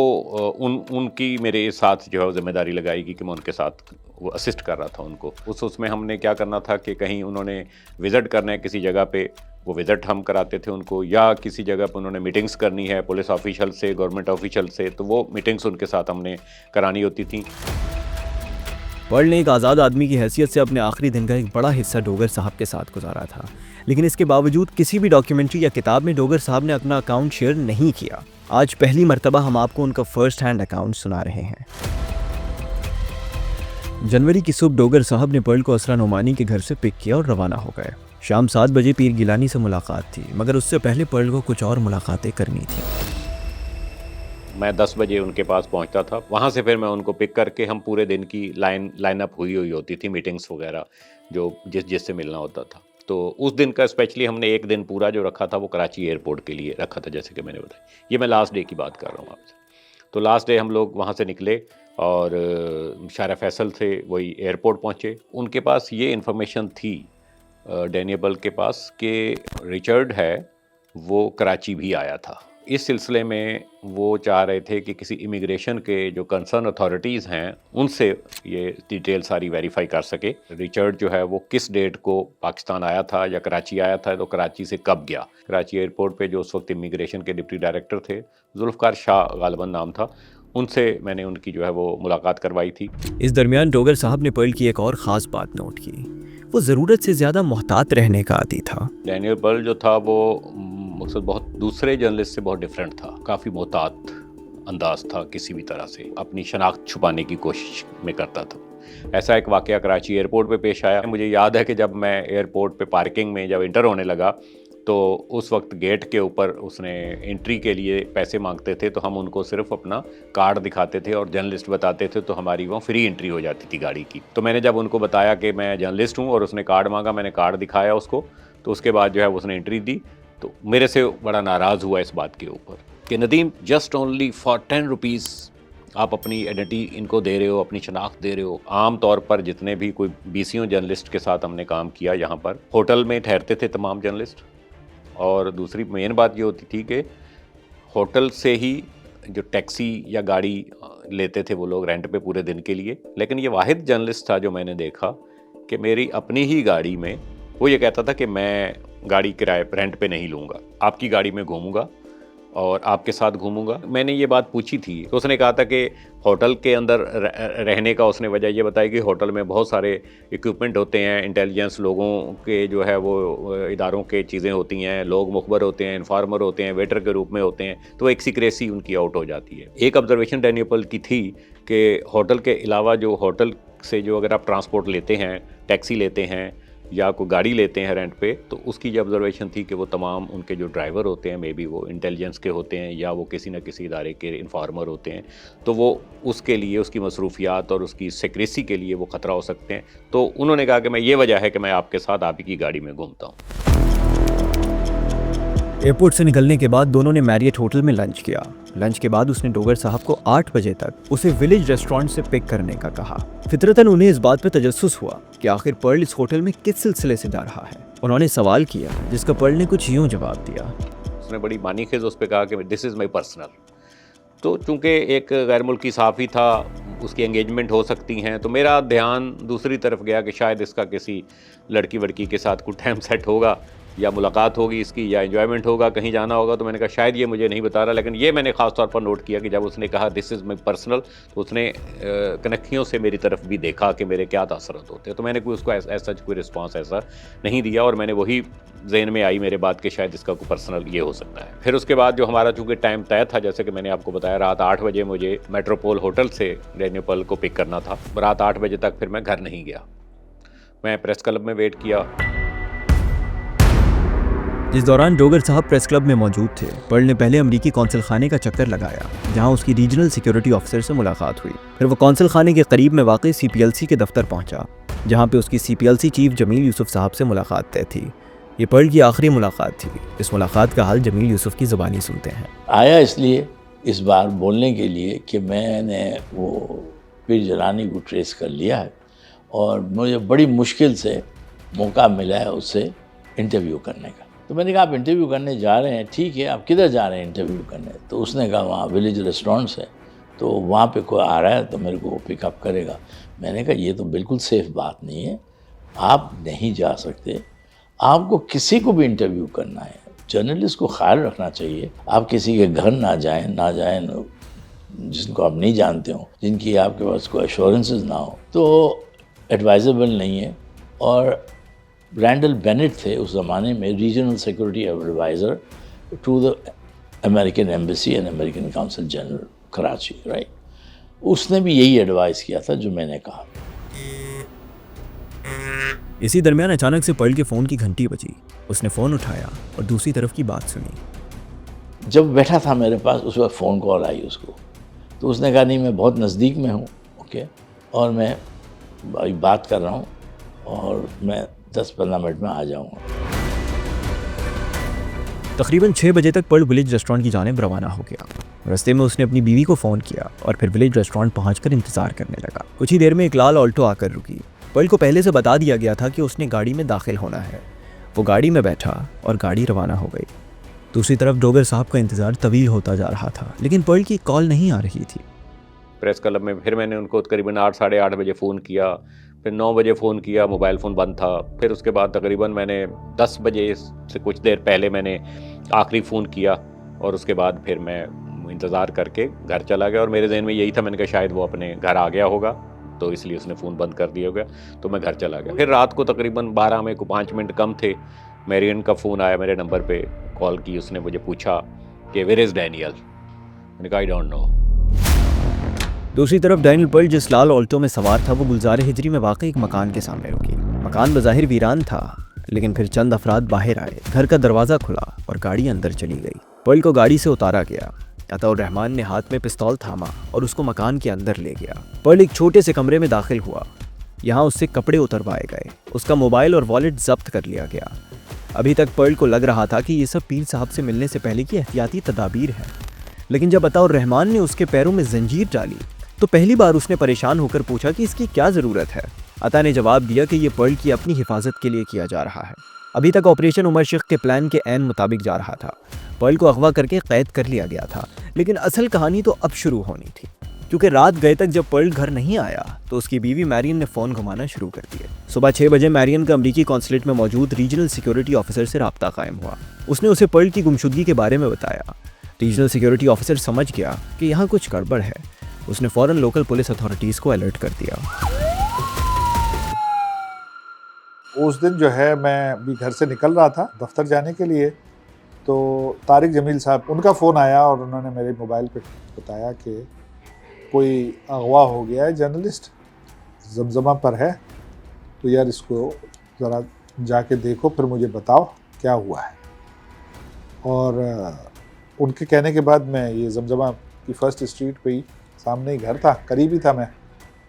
उनकी मेरे साथ जो है वो ज़िम्मेदारी लगाई गई कि मैं उनके साथ वो असिस्ट कर रहा था उनको। उसमें हमने क्या करना था कि कहीं उन्होंने विज़िट करना है किसी जगह पे, वो विज़िट हम कराते थे उनको, या किसी जगह पर उन्होंने मीटिंग्स करनी है पुलिस ऑफिशियल से, गवर्नमेंट ऑफिशियल से, तो वो मीटिंग्स उनके साथ हमने करानी होती थी। पर्ल ने एक आज़ाद आदमी की हैसियत से अपने आखिरी दिन का एक बड़ा हिस्सा डोगर साहब के साथ गुजारा था, लेकिन इसके बावजूद किसी भी डॉक्यूमेंट्री या किताब में डोगर साहब ने अपना अकाउंट शेयर नहीं किया। आज पहली मर्तबा हम आपको उनका फर्स्ट हैंड अकाउंट सुना रहे हैं। जनवरी की सुबह डोगर साहब ने पर्ल को असरा नोमानी के घर से पिक किया और रवाना हो गए। शाम 7 बजे पीर गिलानी से मुलाकात थी, मगर उससे पहले पर्ल को कुछ और मुलाकातें करनी थी। मैं 10 बजे उनके पास पहुंचता था, वहां से फिर मैं उनको पिक करके हम पूरे दिन की लाइनअप हुई होती थी, मीटिंग्स वगैरह जो जिससे मिलना होता था। तो उस दिन का स्पेशली हमने एक दिन पूरा जो रखा था वो कराची एयरपोर्ट के लिए रखा था, जैसे कि मैंने बताया। ये मैं लास्ट डे की बात कर रहा हूँ आपसे। तो लास्ट डे हम लोग वहाँ से निकले और शारा फैसल से वही एयरपोर्ट पहुँचे। उनके पास ये इन्फॉर्मेशन थी डैनियल पर्ल के पास कि रिचर्ड है वो कराची भी आया था। इस सिलसिले में वो चाह रहे थे कि किसी इमिग्रेशन के जो कंसर्न अथॉरिटीज़ हैं उनसे ये डिटेल सारी वेरीफाई कर सके। रिचर्ड जो है वो किस डेट को पाकिस्तान आया था या कराची आया था, तो कराची से कब गया। कराची एयरपोर्ट पे जो उस वक्त इमिग्रेशन के डिप्टी डायरेक्टर थे, जुल्फ़कार शाह गालिबन नाम था, उनसे मैंने उनकी जो है वो मुलाकात करवाई थी। इस दरमियान डोगर साहब ने पर्ल की एक और ख़ास बात नोट की। वो ज़रूरत से ज़्यादा मोहतात रहने का आदी था। डैनियल पर्ल जो था वो मकसद बहुत दूसरे जर्नलिस्ट से बहुत डिफरेंट था। काफ़ी मोहतात अंदाज था, किसी भी तरह से अपनी शनाख्त छुपाने की कोशिश में करता था। ऐसा एक वाक़या कराची एयरपोर्ट पे पेश आया। मुझे याद है कि जब मैं एयरपोर्ट पे पार्किंग में जब इंटर होने लगा तो उस वक्त गेट के ऊपर उसने एंट्री के लिए पैसे मांगते थे, तो हम उनको सिर्फ अपना कार्ड दिखाते थे और जर्नलिस्ट बताते थे, तो हमारी वहाँ फ्री एंट्री हो जाती थी गाड़ी की। तो मैंने जब उनको बताया कि मैं जर्नलिस्ट हूँ और उसने कार्ड मांगा, मैंने कार्ड दिखाया उसको, तो उसके बाद जो है उसने एंट्री दी। तो मेरे से बड़ा नाराज़ हुआ इस बात के ऊपर कि Nadeem, just only for 10 rupees आप अपनी आइडेंटिटी इनको दे रहे हो, अपनी शनाख्त दे रहे हो। आम तौर पर जितने भी कोई 20 जर्नलिस्ट के साथ हमने काम किया, यहाँ पर होटल में ठहरते थे तमाम जर्नलिस्ट, और दूसरी मेन बात ये होती थी कि होटल से ही जो टैक्सी या गाड़ी लेते थे वो लोग रेंट पे पूरे दिन के लिए। लेकिन ये वाहिद जर्नलिस्ट था जो मैंने देखा कि मेरी अपनी ही गाड़ी में वो ये कहता था कि मैं गाड़ी किराए रेंट पे नहीं लूँगा, आपकी गाड़ी में घूमूंगा और आपके साथ घूमूंगा। मैंने ये बात पूछी थी तो उसने कहा था कि होटल के अंदर रहने का उसने वजह ये बताई कि होटल में बहुत सारे इक्विपमेंट होते हैं, इंटेलिजेंस लोगों के जो है वो इदारों के चीज़ें होती हैं, लोग मुखबर होते हैं, इन्फॉर्मर होते हैं, वेटर के रूप में होते हैं, तो एक सीक्रेसी उनकी आउट हो जाती है। एक ऑब्जर्वेशन डैनियल पर्ल की थी कि होटल के अलावा जो होटल से जो अगर आप ट्रांसपोर्ट लेते हैं, टैक्सी लेते हैं या कोई गाड़ी लेते हैं रेंट पे, तो उसकी जो ऑब्जर्वेशन थी कि वो तमाम उनके जो ड्राइवर होते हैं मे बी वो इंटेलिजेंस के होते हैं या वो किसी न किसी इदारे के इन्फॉर्मर होते हैं, तो वो उसके लिए उसकी मसरूफियात और उसकी सिक्रेसी के लिए वो ख़तरा हो सकते हैं। तो उन्होंने कहा कि मैं ये वजह है कि मैं आपके साथ आप ही की गाड़ी में घूमता हूँ। एयरपोर्ट से निकलने के बाद दोनों ने मैरियट होटल में लंच किया। लंच के बाद उसने डोगर साहब को 8 बजे तक उसे विलेज रेस्टोरेंट से पिक करने का कहा। फितरतन उन्हें इस बात पर तजस्सुस हुआ कि आखिर पर्ल इस होटल में किस सिलसिले से जा रहा है। उन्होंने सवाल किया जिसका पर्ल ने कुछ यूं जवाब दिया। उसने बड़ी मानीखेज उस पर कहा कि दिस इज़ माई पर्सनल। तो चूँकि एक गैर मुल्की सहाफ़ी था, उसकी एंगेजमेंट हो सकती हैं, तो मेरा ध्यान दूसरी तरफ गया कि शायद इसका किसी लड़की वड़की के साथ कुछ टाइम सेट होगा या मुलाकात होगी इसकी या एंजॉयमेंट होगा, कहीं जाना होगा। तो मैंने कहा शायद ये मुझे नहीं बता रहा, लेकिन ये मैंने ख़ास तौर पर नोट किया कि जब उसने कहा दिस इज़ माई पर्सनल, तो उसने कनखियों से मेरी तरफ भी देखा कि मेरे क्या तासुरात होते हैं। तो मैंने कोई उसको ऐसा कोई रिस्पॉन्स ऐसा नहीं दिया और मैंने वही जहन में आई मेरे बात कि शायद इसका कोई पर्सनल ये हो सकता है। फिर उसके बाद जो हमारा चूँकि टाइम तय था, जैसे कि मैंने आपको बताया, रात 8 बजे मुझे मेट्रोपोल होटल से डैनियल पर्ल को पिक करना था। रात 8 बजे तक फिर मैं घर नहीं गया, मैं प्रेस क्लब में वेट किया। जिस दौरान डोगर साहब प्रेस क्लब में मौजूद थे, पर्ल ने पहले अमरीकी कौंसल खाने का चक्कर लगाया, जहां उसकी रीजनल सिक्योरिटी ऑफिसर से मुलाकात हुई। फिर वो कौंसल खाने के करीब में वाक़ई CPLC के दफ्तर पहुंचा, जहां पे उसकी CPLC चीफ जमील यूसुफ साहब से मुलाकात तय थी। ये पर्ल की आखिरी मुलाकात थी। इस मुलाकात का हाल जमील यूसुफ की ज़ुबानी सुनते हैं। आया इसलिए इस बार बोलने के लिए कि मैंने वो पीर जलानी को ट्रेस कर लिया है और मुझे बड़ी मुश्किल से मौका मिला है उससे इंटरव्यू करने का। तो मैंने कहा आप इंटरव्यू करने जा रहे हैं, ठीक है, आप किधर जा रहे हैं इंटरव्यू करने? तो उसने कहा वहाँ विलेज रेस्टोरेंट्स है, तो वहाँ पे कोई आ रहा है तो मेरे को पिकअप करेगा। मैंने कहा ये तो बिल्कुल सेफ बात नहीं है, आप नहीं जा सकते। आपको किसी को भी इंटरव्यू करना है, जर्नलिस्ट को ख्याल रखना चाहिए, आप किसी के घर ना जाएं जिनको आप नहीं जानते हो, जिनकी आपके पास कोई एश्योरेंसेस ना हो, तो एडवाइजेबल नहीं है। और रैंडल बेनेट थे उस ज़माने में regional security adviser to the American embassy and American consul general Karachi, right. उसने भी यही एडवाइस किया था जो मैंने कहा। इसी दरमियान अचानक से पर्ल के फ़ोन की घंटी बजी। उसने फ़ोन उठाया और दूसरी तरफ की बात सुनी। जब बैठा था मेरे पास उस वक्त फ़ोन कॉल आई उसको, तो उसने कहा नहीं मैं बहुत नज़दीक में हूँ, ओके, और मैं अभी बात कर रहा हूँ और मैं 10-15 मिनट में आ जाऊँगा। तकरीबन 6 बजे तक पर्ल विलेज रेस्टोरेंट की जानिब रवाना हो गया। रास्ते में उसने अपनी बीवी को फ़ोन किया और फिर विलेज रेस्टोरेंट पहुंचकर इंतज़ार करने लगा। कुछ ही देर में एक लाल ऑल्टो आकर रुकी। पर्ल को पहले से बता दिया गया था कि उसने गाड़ी में दाखिल होना है। वो गाड़ी में बैठा और गाड़ी रवाना हो गई। दूसरी तरफ डोगर साहब का इंतज़ार तवील होता जा रहा था, लेकिन पर्ल की कॉल नहीं आ रही थी। प्रेस क्लब में फिर मैंने उनको तकरीबन 8 साढ़े 8 बजे फ़ोन किया, फिर 9 बजे फ़ोन किया, मोबाइल फ़ोन बंद था। फिर उसके बाद तकरीबन मैंने 10 बजे से कुछ देर पहले मैंने आखिरी फ़ोन किया और उसके बाद फिर मैं इंतज़ार करके घर चला गया। और मेरे जहन में यही था, मैंने कहा शायद वो अपने घर आ गया होगा, तो इसलिए उसने फ़ोन बंद कर दिया होगा, तो मैं घर चला गया। फिर रात को तकरीबन 12 में को 5 मिनट कम थे, मैरियन का फ़ोन आया मेरे नंबर पे, कॉल की, उसने मुझे पूछा कि वेयर इज़ डैनियल। मैंने कहा आई डोंट नो। दूसरी तरफ डैनियल पर्ल जिस लाल ऑल्टो में सवार था वो गुलजार हिजरी में वाक़ई एक मकान के सामने रुकी। मकान बज़ाहिर वीरान था, लेकिन फिर चंद अफराद बाहर आए, घर का दरवाज़ा खुला और गाड़ी अंदर चली गई। पर्ल को गाड़ी से उतारा गया। अताउर रहमान ने हाथ में पिस्तौल थामा और उसको मकान के अंदर ले गया। पर्ल एक छोटे से कमरे में दाखिल हुआ। यहाँ उससे कपड़े उतरवाए गए, उसका मोबाइल और वॉलेट जब्त कर लिया गया। अभी तक पर्ल को लग रहा था कि ये सब पीर साहब से मिलने से पहले की एहतियाती तदाबीर है, लेकिन जब अताउर रहमान ने उसके पैरों में जंजीर डाली तो पहली बार उसने परेशान होकर पूछा कि इसकी क्या ज़रूरत है। अता ने जवाब दिया कि ये पर्ल की अपनी हिफाजत के लिए किया जा रहा है। अभी तक ऑपरेशन उमर शेख के प्लान के ऐन मुताबिक जा रहा था। पर्ल को अगवा करके कैद कर लिया गया था, लेकिन असल कहानी तो अब शुरू होनी थी, क्योंकि रात गए तक जब पर्ल घर नहीं आया तो उसकी बीवी मैरियन ने फ़ोन घुमाना शुरू कर दिए। सुबह 6 बजे मैरियन का अमरीकी कॉन्सुलेट में मौजूद रीजनल सिक्योरिटी ऑफिसर से रब्ता कायम हुआ। उसने उसे पर्ल की गुमशुदगी के बारे में बताया। रीजनल सिक्योरिटी ऑफिसर समझ गया कि यहाँ कुछ गड़बड़ है। उसने फ़ौरन लोकल पुलिस अथॉरिटीज़ को अलर्ट कर दिया। उस दिन जो है मैं भी घर से निकल रहा था दफ्तर जाने के लिए, तो तारिक जमील साहब, उनका फ़ोन आया और उन्होंने मेरे मोबाइल पे बताया कि कोई अगवा हो गया है, जर्नलिस्ट जमजमा पर है, तो यार इसको ज़रा जाके देखो, फिर मुझे बताओ क्या हुआ है। और उनके कहने के बाद मैं ये जमजमा की फ़र्स्ट स्ट्रीट पे ही सामने ही घर था, करीब ही था, मैं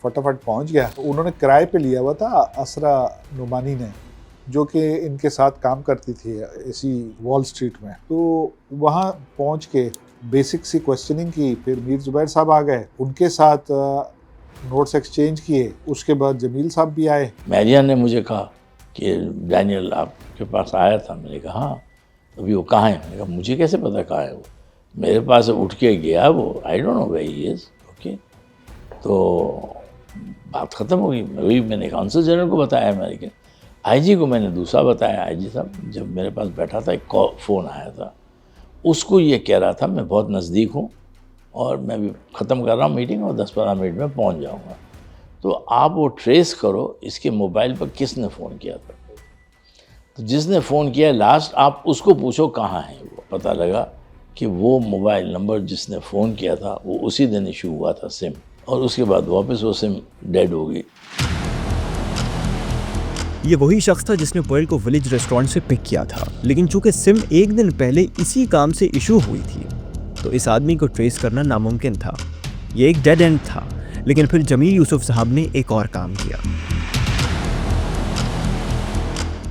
फटाफट पहुंच गया। उन्होंने किराए पे लिया हुआ था असरा नुमानी ने, जो कि इनके साथ काम करती थी इसी वॉल स्ट्रीट में। तो वहाँ पहुँच के बेसिक सी क्वेश्चनिंग की, फिर मीर जुबैर साहब आ गए, उनके साथ नोट्स एक्सचेंज किए। उसके बाद जमील साहब भी आए। मैरियन ने मुझे कहा कि डैनियल आपके पास आया था। मैंने कहा हाँ, अभी वो कहाँ है? मैंने कहा मुझे कैसे पता कहाँ है वो, मेरे पास उठ के गया वो, I don't know where he is, okay. तो बात ख़त्म हो गई। वही मैंने काउंसिल जनरल को बताया, अमेरिकन आईजी को मैंने दूसरा बताया। आईजी साहब जब मेरे पास बैठा था, एक फ़ोन आया था, उसको ये कह रहा था मैं बहुत नज़दीक हूँ और मैं भी ख़त्म कर रहा हूँ मीटिंग और 10-15 मिनट में पहुँच जाऊँगा। तो आप वो ट्रेस करो इसके मोबाइल पर किसने फ़ोन किया था। तो जिसने फ़ोन किया लास्ट, आप उसको पूछो कहाँ है वो। पता लगा कि वो मोबाइल नंबर जिसने फ़ोन किया था वो उसी दिन इशू हुआ था सिम, और उसके बाद वापस वो सिम डेड हो गई। ये वही शख्स था जिसने पर्ल को विलेज रेस्टोरेंट से पिक किया था, लेकिन चूंकि सिम एक दिन पहले इसी काम से इशू हुई थी तो इस आदमी को ट्रेस करना नामुमकिन था। ये एक डेड एंड था। लेकिन फिर जमील यूसुफ साहब ने एक और काम किया।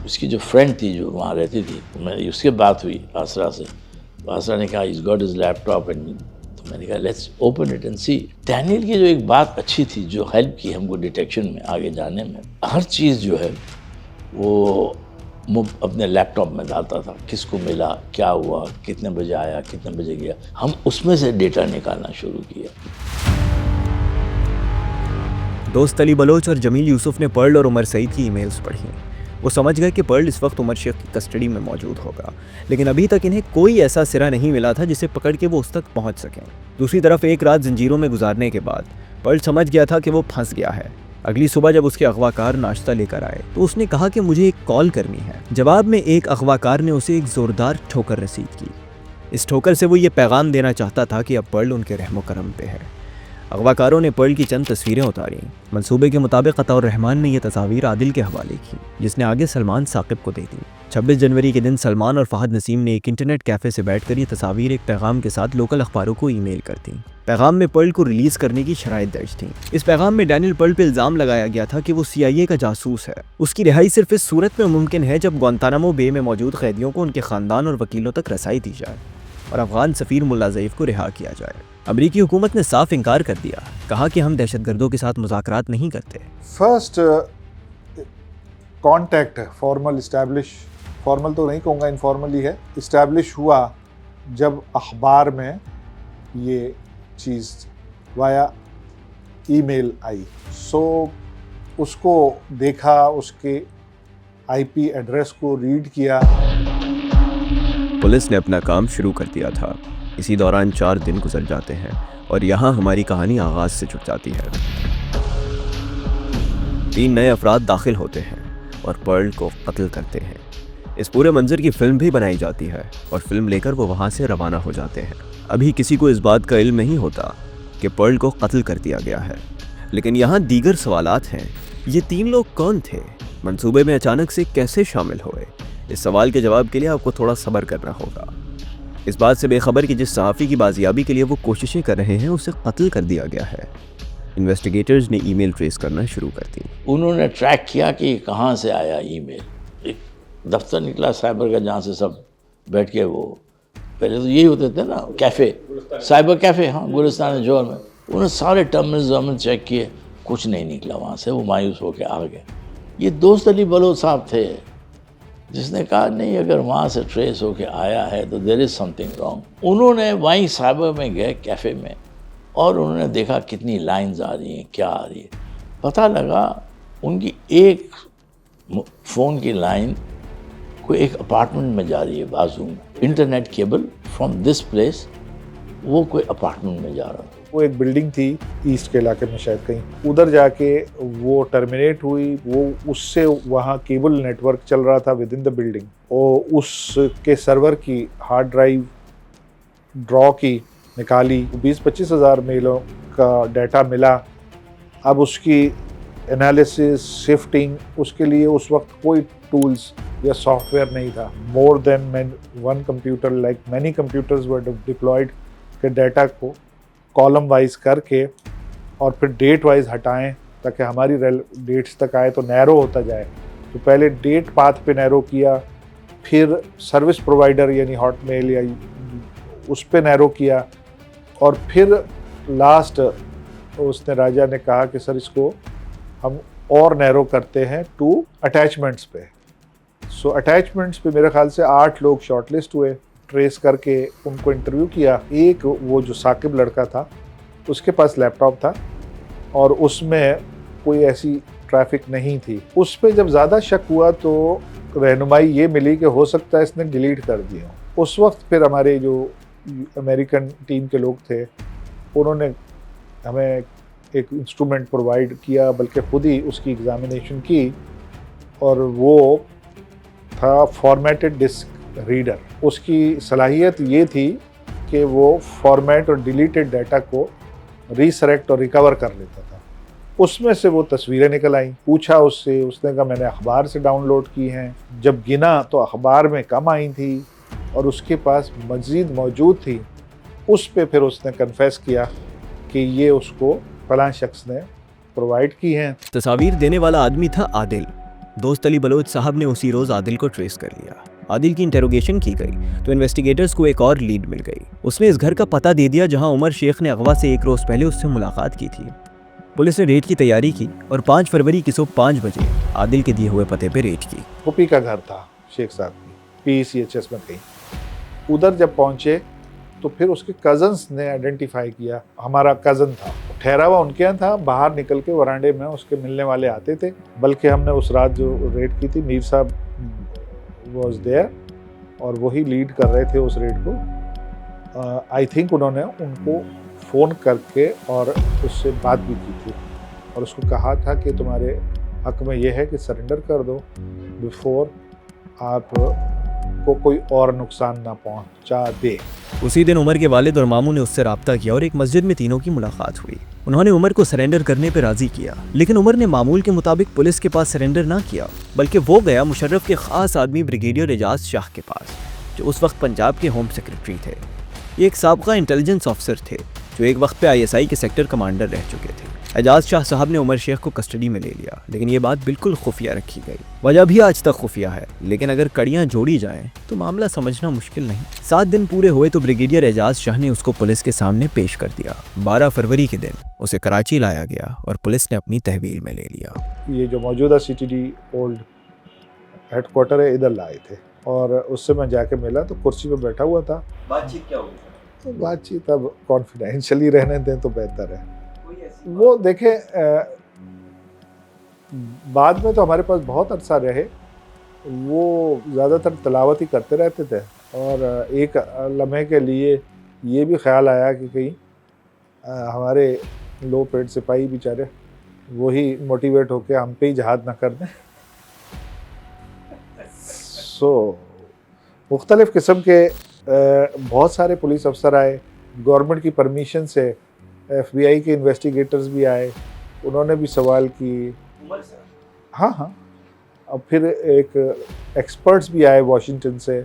उसकी जो फ्रेंड थी जो वहाँ रहती थी, मेरी उसके बात हुई आसरा से। आसरा ने कहा he's got his laptop and मैंने कहा let's open it and see. Daniel की जो एक बात अच्छी थी जो हेल्प की हमको डिटेक्शन में आगे जाने में, हर चीज़ जो है वो अपने लैपटॉप में डालता था, किसको मिला, क्या हुआ, कितने बजे आया, कितने बजे गया। हम उसमें से डेटा निकालना शुरू किया। दोस्त अली बलोच और जमील यूसुफ ने पर्ल और उमर सईद की ईमेल्स पढ़ी। वो समझ गए कि पर्ल इस वक्त उमर शेख की कस्टडी में मौजूद होगा, लेकिन अभी तक इन्हें कोई ऐसा सिरा नहीं मिला था जिसे पकड़ के वो उस तक पहुंच सकें। दूसरी तरफ एक रात जंजीरों में गुजारने के बाद पर्ल समझ गया था कि वो फंस गया है। अगली सुबह जब उसके अगवाकार नाश्ता लेकर आए तो उसने कहा कि मुझे एक कॉल करनी है। जवाब में एक अगवाकार ने उसे एक जोरदार ठोकर रसीद की। इस ठोकर से वो ये पैगाम देना चाहता था कि अब पर्ल उनके रहमो करम पे है। अगवाकारों ने पर्ल की चंद तस्वीरें उतारी। मंसूबे के मुताबिक अताउर रहमान ने यह तस्वीर आदिल के हवाले की, जिसने आगे सलमान साकिब को दे दी। 26 जनवरी के दिन सलमान और फहद नसीम ने एक इंटरनेट कैफ़े से बैठकर ये तस्वीर एक पैगाम के साथ लोकल अखबारों को ईमेल कर दी। पैगाम में पर्ल को रिलीज़ करने की शराइत दर्ज थी। इस पैगाम में डैनियल पर्ल पर इल्ज़ाम लगाया गया था कि वो CIA का जासूस है। उसकी रिहाई सिर्फ इस सूरत में मुमकिन है जब ग्वांतानामो बे में मौजूद कैदियों को उनके ख़ानदान और वकीलों तक रसाई दी जाए और अफगान सफ़ीर मुल्ला ज़ईफ़ को रिहा किया जाए। अमरीकी हुकूमत ने साफ इनकार कर दिया, कहा कि हम दहशतगर्दों के साथ मुज़ाकरात नहीं करते। फर्स्ट कॉन्टैक्ट फॉर्मल फॉर्मल तो नहीं कहूँगा, इनफॉर्मल ही है, इस्टेब्लिश हुआ जब अखबार में ये चीज़ वाया ईमेल आई। सो उसको देखा, उसके IP एड्रेस को रीड किया। पुलिस ने अपना काम शुरू कर दिया था। इसी दौरान 4 दिन गुजर जाते हैं और यहाँ हमारी कहानी आगाज से जुड़ जाती है। 3 नए अफराद दाखिल होते हैं और पर्ल को कत्ल करते हैं। इस पूरे मंजर की फिल्म भी बनाई जाती है और फिल्म लेकर वो वहाँ से रवाना हो जाते हैं। अभी किसी को इस बात का इल्म नहीं होता कि पर्ल को कत्ल कर दिया गया है, लेकिन यहाँ दीगर सवालात हैं। ये 3 लोग कौन थे? मंसूबे में अचानक से कैसे शामिल हुए? इस सवाल के जवाब के लिए आपको थोड़ा सब्र करना होगा। इस बात से बेखबर कि जिस सहाफ़ी की बाजियाबी के लिए वो कोशिशें कर रहे हैं उसे कत्ल कर दिया गया है। इन्वेस्टिगेटर्स ने ईमेल ट्रेस करना शुरू कर दी। उन्होंने ट्रैक किया कि कहाँ से आया ईमेल। एक दफ्तर निकला साइबर का, जहाँ से सब बैठ के वो पहले तो यही होते थे ना, कैफ़े, साइबर कैफ़े, हाँ, गुलिस्तान जोर में। उन्होंने सारे टर्मिनल चेक किए, कुछ नहीं निकला वहाँ से। वो मायूस होकर आ गए। ये दोस्त अली बलोच साहब थे जिसने कहा नहीं, अगर वहाँ से ट्रेस होके आया है तो देयर इज़ समथिंग रॉन्ग। उन्होंने वहीं साइबर में गए कैफ़े में और उन्होंने देखा कितनी लाइंस आ रही हैं, क्या आ रही है। पता लगा उनकी एक फ़ोन की लाइन कोई एक अपार्टमेंट में जा रही है बाजू में। Internet cable from this place वो कोई अपार्टमेंट में जा रहा था। वो एक बिल्डिंग थी ईस्ट के इलाके में, शायद कहीं उधर जाके वो टर्मिनेट हुई। वो उससे वहाँ केबल नेटवर्क चल रहा था विद इन द बिल्डिंग। और उसके सर्वर की हार्ड ड्राइव ड्रॉ की, निकाली, 20-25 हज़ार मेलों का डाटा मिला। अब उसकी एनालिसिस, शिफ्टिंग, उसके लिए उस वक्त कोई टूल्स या सॉफ्टवेयर नहीं था। More than one computer, like many computers were deployed के डाटा को कॉलम वाइज करके और फिर डेट वाइज हटाएं ताकि हमारी डेट्स तक आए तो नैरो होता जाए। तो पहले डेट पाथ पे नैरो किया, फिर सर्विस प्रोवाइडर यानी हॉटमेल या उस पे नैरो किया, और फिर लास्ट उसने राजा ने कहा कि सर इसको हम और नैरो करते हैं टू अटैचमेंट्स पे। सो अटैचमेंट्स पे मेरे ख्याल से 8 लोग शॉर्टलिस्ट हुए। ट्रेस करके उनको इंटरव्यू किया। एक वो जो साकिब लड़का था उसके पास लैपटॉप था और उसमें कोई ऐसी ट्रैफिक नहीं थी। उस पर जब ज़्यादा शक हुआ तो रहनुमाई ये मिली कि हो सकता है इसने डिलीट कर दिया। उस वक्त फिर हमारे जो अमेरिकन टीम के लोग थे उन्होंने हमें एक इंस्ट्रूमेंट प्रोवाइड किया, बल्कि खुद ही उसकी एग्जामिनेशन की, और वो था फॉर्मेटेड डिस्क रीडर। उसकी सलाहियत ये थी कि वो फॉर्मेट और डिलीटेड डाटा को रीसेलेक्ट और रिकवर कर लेता था। उसमें से वो तस्वीरें निकल आईं। पूछा उससे, उसने कहा मैंने अखबार से डाउनलोड की हैं। जब गिना तो अखबार में कम आई थी और उसके पास मज़ीद मौजूद थी। उस पे फिर उसने कन्फेस किया कि ये उसको फलां शख्स ने प्रोवाइड की हैं। तस्वीर देने वाला आदमी था आदिल। दोस्त अली बलोच साहब ने उसी रोज़ आदिल को ट्रेस कर लिया। आदिल की इंटेरोगेशन की गई तो इन्वेस्टिगेटर्स को एक और लीड मिल गई। उसने इस घर का पता दे दिया जहां उमर शेख ने अगवा से 1 रोज पहले उससे मुलाकात की थी। पुलिस ने रेड की तैयारी की और 5 फरवरी की सुबह 5 बजे आदिल के दिए हुए पते पे रेड की। पुपी का घर था शेख साहब की, PCHS में कहीं। उधर जब पहुंचे तो फिर उसके कजन्स ने आइडेंटिफाई किया, हमारा कज़न था, ठहरा हुआ उनके यहाँ था, बाहर निकल के वरांडे में उसके मिलने वाले आते थे। बल्कि हमने उस रात जो रेड की थी, मीर साहब वॉज देयर और वही लीड कर रहे थे उस रेड को। आई थिंक उन्होंने उनको फ़ोन करके और उससे बात भी की थी और उसको कहा था कि तुम्हारे हक में यह है कि सरेंडर कर दो बिफोर आप को कोई और नुकसान ना पहुंचा दे। उसी दिन उमर के वालिद और मामू ने उससे राब्ता किया और एक मस्जिद में तीनों की मुलाकात हुई। उन्होंने उमर को सरेंडर करने पर राजी किया, लेकिन उमर ने मामूल के मुताबिक पुलिस के पास सरेंडर ना किया, बल्कि वो गया मुशर्रफ के खास आदमी ब्रिगेडियर एजाज शाह के पास, जो उस वक्त पंजाब के होम सेक्रेटरी थे। ये एक साबका इंटेलिजेंस ऑफिसर थे जो एक वक्त पे ISI के सेक्टर कमांडर रह चुके थे। एजाज शाह साहब ने उमर शेख को कस्टडी में ले लिया, लेकिन ये बात बिल्कुल खुफिया रखी गई। वजह भी आज तक खुफिया है, लेकिन अगर कड़ियां जोड़ी जाएं तो मामला समझना मुश्किल नहीं। 7 दिन पूरे हुए तो ब्रिगेडियर एजाज शाह ने उसको पुलिस के सामने पेश कर दिया। 12 फरवरी के दिन उसे कराची लाया गया और पुलिस ने अपनी तहवील में ले लिया। ये जो मौजूदा CTD ओल्ड हेडक्वार्टर है, इधर लाए थे और उससे मैं जाके मिला तो कुर्सी पे बैठा हुआ था। बातचीत क्या हुई? तो बातचीत अब कॉन्फिडेंशियली रहने दें तो बेहतर है। वो देखें, बाद में तो हमारे पास बहुत अरसा रहे, वो ज़्यादातर तलावत ही करते रहते थे और एक लम्हे के लिए ये भी ख्याल आया कि कहीं हमारे लो पेड सिपाही बेचारे वही मोटिवेट होके हम पे ही जहाद ना कर दें। सो मुख्तलिफ़ किस्म के बहुत सारे पुलिस अफसर आए, गवर्नमेंट की परमिशन से FBI के इन्वेस्टिगेटर्स भी आए, उन्होंने भी सवाल किए। हाँ, अब फिर एक एक्सपर्ट्स भी आए वाशिंगटन से,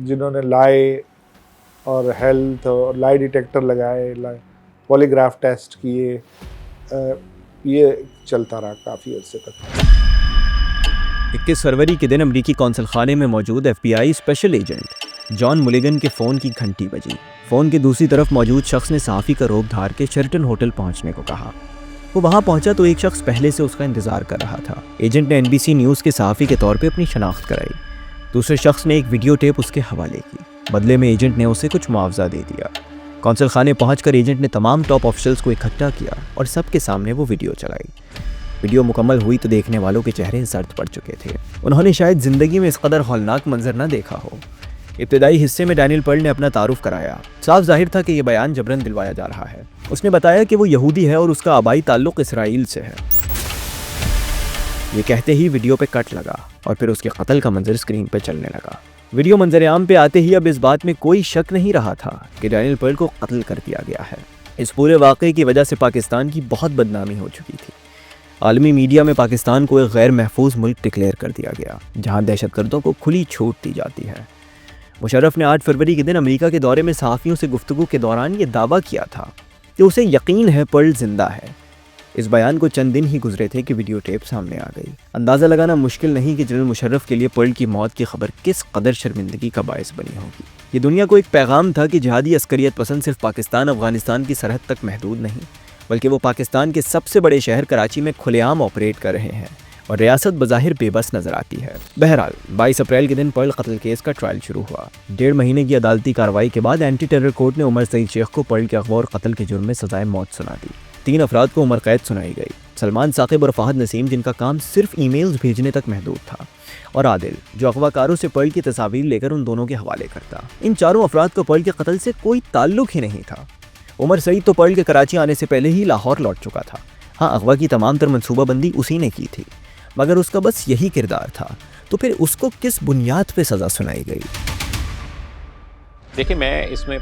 जिन्होंने लाई और हेल्थ और लाई डिटेक्टर लगाए, पॉलीग्राफ टेस्ट किए। ये चलता रहा काफ़ी अर्से तक। 21 फरवरी के दिन अमरीकी कौंसल खाने में मौजूद FBI special agent John Mulligan के फ़ोन की घंटी बजी। फ़ोन के दूसरी तरफ मौजूद शख्स ने सहाफ़ी का रोब धार के शेरटन होटल पहुंचने को कहा। वो वहां पहुंचा तो एक शख्स पहले से उसका इंतज़ार कर रहा था। एजेंट ने NBC न्यूज़ के सहाफ़ी के तौर पे अपनी शनाख्त कराई। दूसरे शख्स ने एक वीडियो टेप उसके हवाले की। बदले में एजेंट ने उसे कुछ मुआवजा दे दिया। कौंसल खाने पहुंचकर एजेंट ने तमाम टॉप ऑफिशियल्स को इकट्ठा किया और सबके सामने वो वीडियो चलाई। वीडियो मुकम्मल हुई तो देखने वालों के चेहरे जर्द पड़ चुके थे। उन्होंने शायद ज़िंदगी में इस कदर हौलनाक मंजर न देखा हो। इब्तदाई हिस्से में डैनियल पर्ल ने अपना तारुफ कराया। साफ जाहिर था कि यह बयान जबरन दिलवाया जा रहा है। उसने बताया कि वो यहूदी है और उसका आबाई ताल्लुक़ इसराइल से है। ये कहते ही वीडियो पे कट लगा और फिर उसके कत्ल का मंजर स्क्रीन पे चलने लगा। वीडियो मंजर आम पे आते ही अब इस बात में कोई शक नहीं रहा था कि डैनियल पर्ल को कत्ल कर दिया गया है। इस पूरे वाक़े की वजह से पाकिस्तान की बहुत बदनामी हो चुकी थी। आलमी मीडिया में पाकिस्तान को एक गैर महफूज मुल्क डिक्लेयर कर दिया गया, जहां दहशतगर्दों को खुली छूट दी जाती है। मुशर्रफ ने 8 फरवरी के दिन अमेरिका के दौरे में सहाफ़ियों से गुफ्तगू के दौरान ये दावा किया था कि उसे यकीन है पर्ल जिंदा है। इस बयान को चंद दिन ही गुजरे थे कि वीडियो टेप सामने आ गई। अंदाज़ा लगाना मुश्किल नहीं कि जनरल मुशर्रफ के लिए पर्ल की मौत की खबर किस कदर शर्मिंदगी का बायस बनी होगी। ये दुनिया को एक पैगाम था कि जिहादी अस्करियत पसंद सिर्फ पाकिस्तान अफगानिस्तान की सरहद तक महदूद नहीं, बल्कि वो पाकिस्तान के सबसे बड़े शहर कराची में खुलेआम ऑपरेट कर रहे हैं और रियासत बज़ाहिर बेबस नजर आती है। बहरहाल 22 अप्रैल के दिन पर्ल कत्ल केस का ट्रायल शुरू हुआ। 1.5 महीने की अदालती कार्रवाई के बाद एंटी टेरर कोर्ट ने उमर सईद शेख को पर्ल के अगवा और कत्ल के जुर्म में सजाए मौत सुना दी। 3 अफराद को उम्र कैद सुनाई गई। सलमान साकिब और फहद नसीम, जिनका काम सिर्फ ईमेल्स भेजने तक महदूद था, और आदिल, जो अगवाकारों से पर्ल की तस्वीर लेकर उन दोनों के हवाले करता। इन चारों अफराद को पर्ल के कत्ल से कोई ताल्लुक ही नहीं था। उमर सईद तो पर्ल के कराची आने से पहले ही लाहौर लौट चुका था। हाँ, अगवा की तमाम तर मनसूबाबंदी उसी ने की थी, मगर उसका बस यही किरदार था, तो फिर उसको किस बुनियाद पे सज़ा सुनाई गई? देखिए, मैं इसमें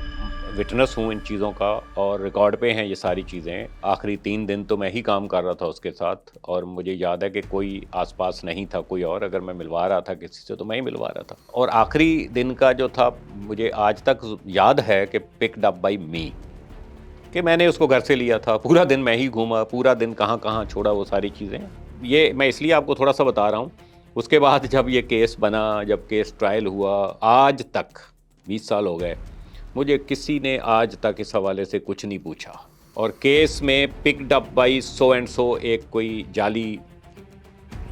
विटनेस हूँ इन चीज़ों का और रिकॉर्ड पे हैं ये सारी चीज़ें। आखिरी 3 दिन तो मैं ही काम कर रहा था उसके साथ और मुझे याद है कि कोई आसपास नहीं था कोई और। अगर मैं मिलवा रहा था किसी से तो मैं ही मिलवा रहा था। और आखिरी दिन का जो था, मुझे आज तक याद है कि पिक्ड अप बाई मी, कि मैंने उसको घर से लिया था। पूरा दिन मैं ही घूमा, पूरा दिन कहाँ कहाँ छोड़ा, वो सारी चीज़ें। ये मैं इसलिए आपको थोड़ा सा बता रहा हूँ उसके बाद जब ये केस बना, जब केस ट्रायल हुआ, आज तक 20 साल हो गए, मुझे किसी ने आज तक इस हवाले से कुछ नहीं पूछा। और केस में picked up by so and so, एक कोई जाली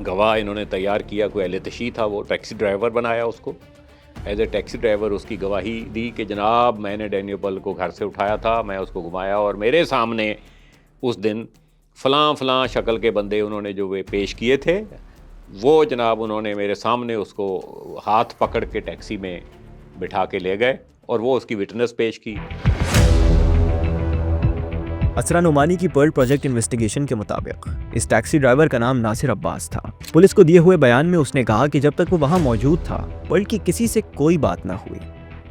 गवाह इन्होंने तैयार किया, कोई अहले तशी था, वो टैक्सी ड्राइवर बनाया उसको, एज ए टैक्सी ड्राइवर उसकी गवाही दी कि जनाब मैंने डैनियल पर्ल को घर से उठाया था, मैं उसको घुमाया और मेरे सामने उस दिन फ़लाँ शक्ल के बंदे उन्होंने जो वे पेश किए थे, वो जनाब उन्होंने मेरे सामने उसको हाथ पकड़ के टैक्सी में बिठा के ले गए और वो उसकी विटनेस पेश की। असरा नुमानी की पर्ल प्रोजेक्ट इन्वेस्टिगेशन के मुताबिक इस टैक्सी ड्राइवर का नाम नासिर अब्बास था। पुलिस को दिए हुए बयान में उसने कहा कि जब तक वो वहां मौजूद था पर्ल की किसी से कोई बात ना हुई,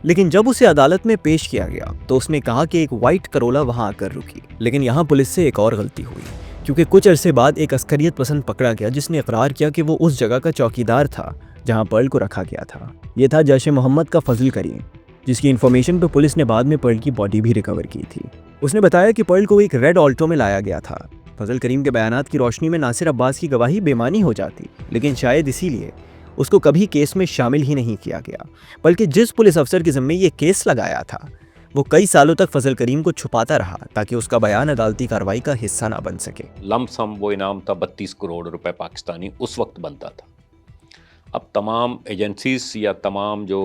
लेकिन जब उसे अदालत में पेश किया गया तो उसने कहा कि एक वाइट करोला वहां आकर रुकी। लेकिन यहाँ पुलिस से एक और गलती हुई, क्योंकि कुछ अरसे बाद एक अस्करियत पसंद पकड़ा गया जिसने इकरार किया कि वो उस जगह का चौकीदार था जहाँ पर्ल को रखा गया था। ये था जैश मोहम्मद का फजल करीम, जिसकी इन्फॉर्मेशन पर पुलिस ने बाद में पर्ल की बॉडी भी रिकवर की थी। उसने बताया कि पर्ल को एक रेड ऑल्टो में लाया गया था। फजल करीम के बयानात की रोशनी में नासिर अब्बास की गवाही बेमानी हो जाती, लेकिन शायद इसीलिए उसको कभी केस में शामिल ही नहीं किया गया, बल्कि जिस पुलिस अफसर के ज़िम्मे ये केस लगाया था वो कई सालों तक फजल करीम को छुपाता रहा ताकि उसका बयान अदालती कार्रवाई का हिस्सा ना बन सके। लमसम वो इनाम था 32 करोड़ रुपए पाकिस्तानी उस वक्त बनता था। अब तमाम एजेंसीज या तमाम जो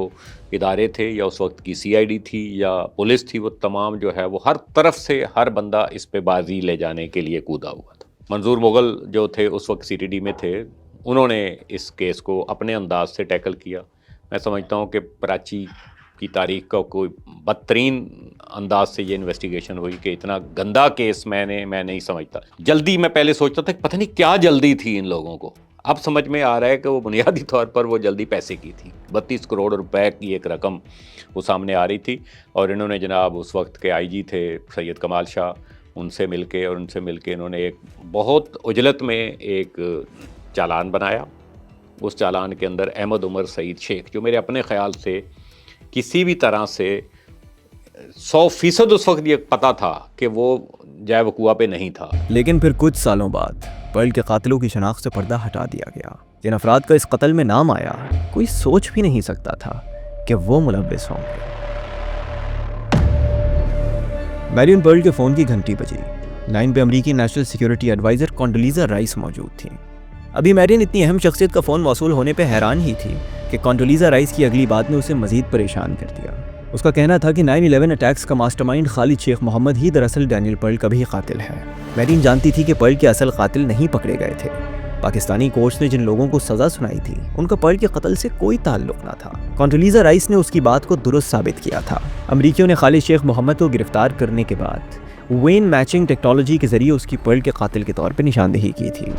इदारे थे या उस वक्त की CID थी या पुलिस थी, वो तमाम जो है वो हर तरफ से हर बंदा इस पे बाजी ले जाने के लिए कूदा हुआ था। मंजूर मुगल जो थे उस वक्त CTD में थे, उन्होंने इस केस को अपने अंदाज से टैकल किया। मैं समझता हूँ कि कराची की तारीख का कोई बदतरीन अंदाज से ये इन्वेस्टिगेशन हुई कि इतना गंदा केस मैं नहीं समझता। जल्दी मैं पहले सोचता था कि पता नहीं क्या जल्दी थी इन लोगों को, अब समझ में आ रहा है कि वो बुनियादी तौर पर वो जल्दी पैसे की थी। 32 करोड़ रुपए की एक रकम वो सामने आ रही थी और इन्होंने जनाब उस वक्त के IG थे सैयद कमाल शाह, उनसे मिलके इन्होंने एक बहुत उजलत में एक चालान बनाया। उस चालान के अंदर अहमद उमर सईद शेख, जो मेरे अपने ख्याल से किसी भी तरह से 100% उस वक्त ये पता था कि वो जाए वकूआ पे नहीं था। लेकिन फिर कुछ सालों बाद पर्ल के कातिलों की शनाख्त से पर्दा हटा दिया गया। जिन अफराद का इस कत्ल में नाम आया, कोई सोच भी नहीं सकता था कि वो मुलव्विस होंगे। मैरियन पर्ल के फ़ोन की घंटी बजी। लाइन पे अमरीकी नेशनल सिक्योरिटी एडवाइज़र कॉन्डोलीज़ा राइस मौजूद थी। अभी मैरियन इतनी अहम शख्सियत का फ़ोन मौसूल होने पर हैरान ही थी कि कॉन्डोलीज़ा राइस की अगली बात ने उसे मज़ीद परेशान कर दिया। उसका कहना था कि 9/11 अटैक्स का मास्टरमाइंड खालिद शेख मोहम्मद ही दरअसल डैनियल पर्ल का भी कातिल है। मैरियन जानती थी कि पर्ल के असल कातिल नहीं पकड़े गए थे। पाकिस्तानी कोर्ट्स ने जिन लोगों को सज़ा सुनाई थी उनका पर्ल के कत्ल से कोई ताल्लुक ना था। कॉन्डोलीज़ा राइस ने उसकी बात को दुरुस्त साबित किया था। अमरीकियों ने खालिद शेख मोहम्मद को गिरफ्तार करने के बाद वेन मैचिंग टेक्नोलॉजी के जरिए उसकी पर्ल के कातिल के तौर पर निशानदेही की थी।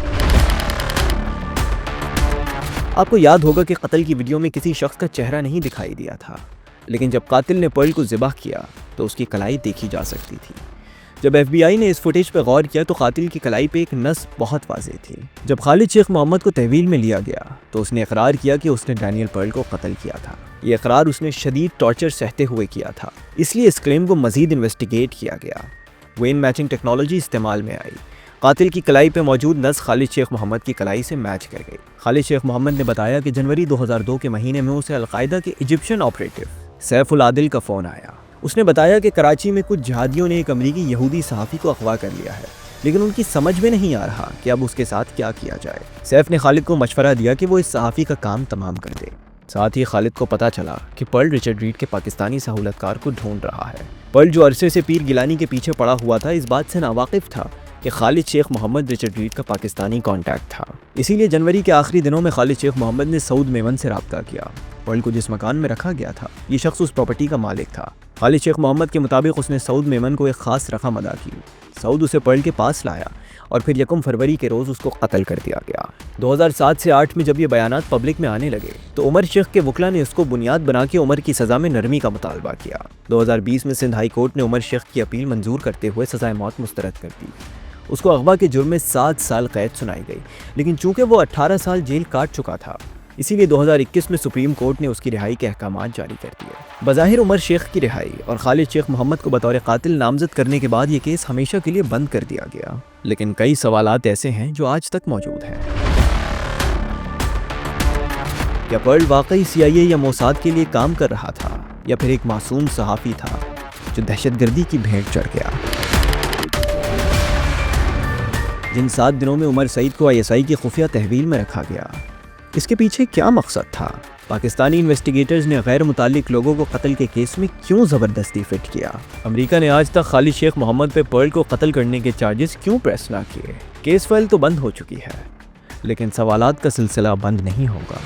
आपको याद होगा कि कत्ल की वीडियो में किसी शख्स का चेहरा नहीं दिखाई दिया था, लेकिन जब कातिल ने पर्ल को ज़िबाह किया तो उसकी कलाई देखी जा सकती थी। जब FBI ने इस फुटेज पर गौर किया तो कातिल की कलाई पे एक नस बहुत वाज़ेह थी। जब खालिद शेख मोहम्मद को तहवील में लिया गया तो उसने इकरार किया कि उसने डैनियल पर्ल को कत्ल किया था। ये इकरार उसने शदीद टॉर्चर सहते हुए किया था, इसलिए इस क्लेम को मज़ीद इन्वेस्टिगेट किया गया। वेन मैचिंग टेक्नोलॉजी इस्तेमाल में आई। कातिल की कलाई पे मौजूद नस खालिद शेख मोहम्मद की कलाई से मैच कर गई। खालिद शेख मोहम्मद ने बताया कि जनवरी 2002 के महीने में उसे अलकायदा के इजिप्शियन ऑपरेटिव सैफुल आदिल का फ़ोन आया। उसने बताया कि कराची में कुछ जिहादियों ने एक अमरीकी यहूदी सहाफ़ी को अगवा कर लिया है, लेकिन उनकी समझ में नहीं आ रहा कि अब उसके साथ क्या किया जाए। सैफ ने खालिद को मशवरा दिया कि वो इस सहाफ़ी का काम तमाम कर दे। साथ ही खालिद को पता चला कि पर्ल रिचर्ड रीड के पाकिस्तानी सहूलतकार को ढूंढ रहा है। पर्ल जो अरसे से पीर गिलानी के पीछे पड़ा हुआ था, इस बात से नावाकिफ था कि खालिद शेख मोहम्मद रिचर्ड रीड का पाकिस्तानी कॉन्टैक्ट था। इसीलिए जनवरी के आखिरी दिनों में खालिद शेख मोहम्मद ने सऊद मेमन से रब्ता किया। पर्ल को जिस मकान में रखा गया था, ये शख्स उस प्रॉपर्टी का मालिक था। खालिद शेख मोहम्मद के मुताबिक उसने सऊद मेमन को एक ख़ास रकम अदा की। सऊद उसे पर्ल के पास लाया और फिर 1 फरवरी के रोज़ उसको कत्ल कर दिया गया। 2007 से 8 में जब ये बयानात पब्लिक में आने लगे तो उमर शेख के वकला ने इसको बुनियाद बना के उमर की सज़ा में नरमी का मुतालबा किया। 2020 में सिंध हाई कोर्ट ने उमर शेख की अपील मंजूर करते हुए सज़ाए मौत मुस्तरद कर दी। उसको अगवा के जुर्म में 7 साल कैद सुनाई गई, लेकिन चूंकि वो 18 साल जेल काट चुका था, इसीलिए 2021 में सुप्रीम कोर्ट ने उसकी रिहाई के अहकामात जारी कर दिए। बज़ाहिर उमर शेख की रिहाई और खालिद शेख मोहम्मद को बतौर कातिल नामजद करने के बाद ये केस हमेशा के लिए बंद कर दिया गया, लेकिन कई सवालात ऐसे हैं जो आज तक मौजूद हैं। क्या पर्ल वाकई CIA या मोसाद के लिए काम कर रहा था, या फिर एक मासूम सहाफ़ी था जो दहशतगर्दी की भेंट चढ़ गया। जिन 7 दिनों में उमर सईद को ISI की खुफिया तहवील में रखा गया, इसके पीछे क्या मकसद था? पाकिस्तानी इन्वेस्टिगेटर्स ने गैर मुताल्लिक लोगों को कत्ल के केस में क्यों ज़बरदस्ती फिट किया? अमेरिका ने आज तक खालिद शेख मोहम्मद पे पर्ल को कत्ल करने के चार्जेस क्यों प्रेस ना किए? केस फाइल तो बंद हो चुकी है, लेकिन सवालात का सिलसिला बंद नहीं होगा।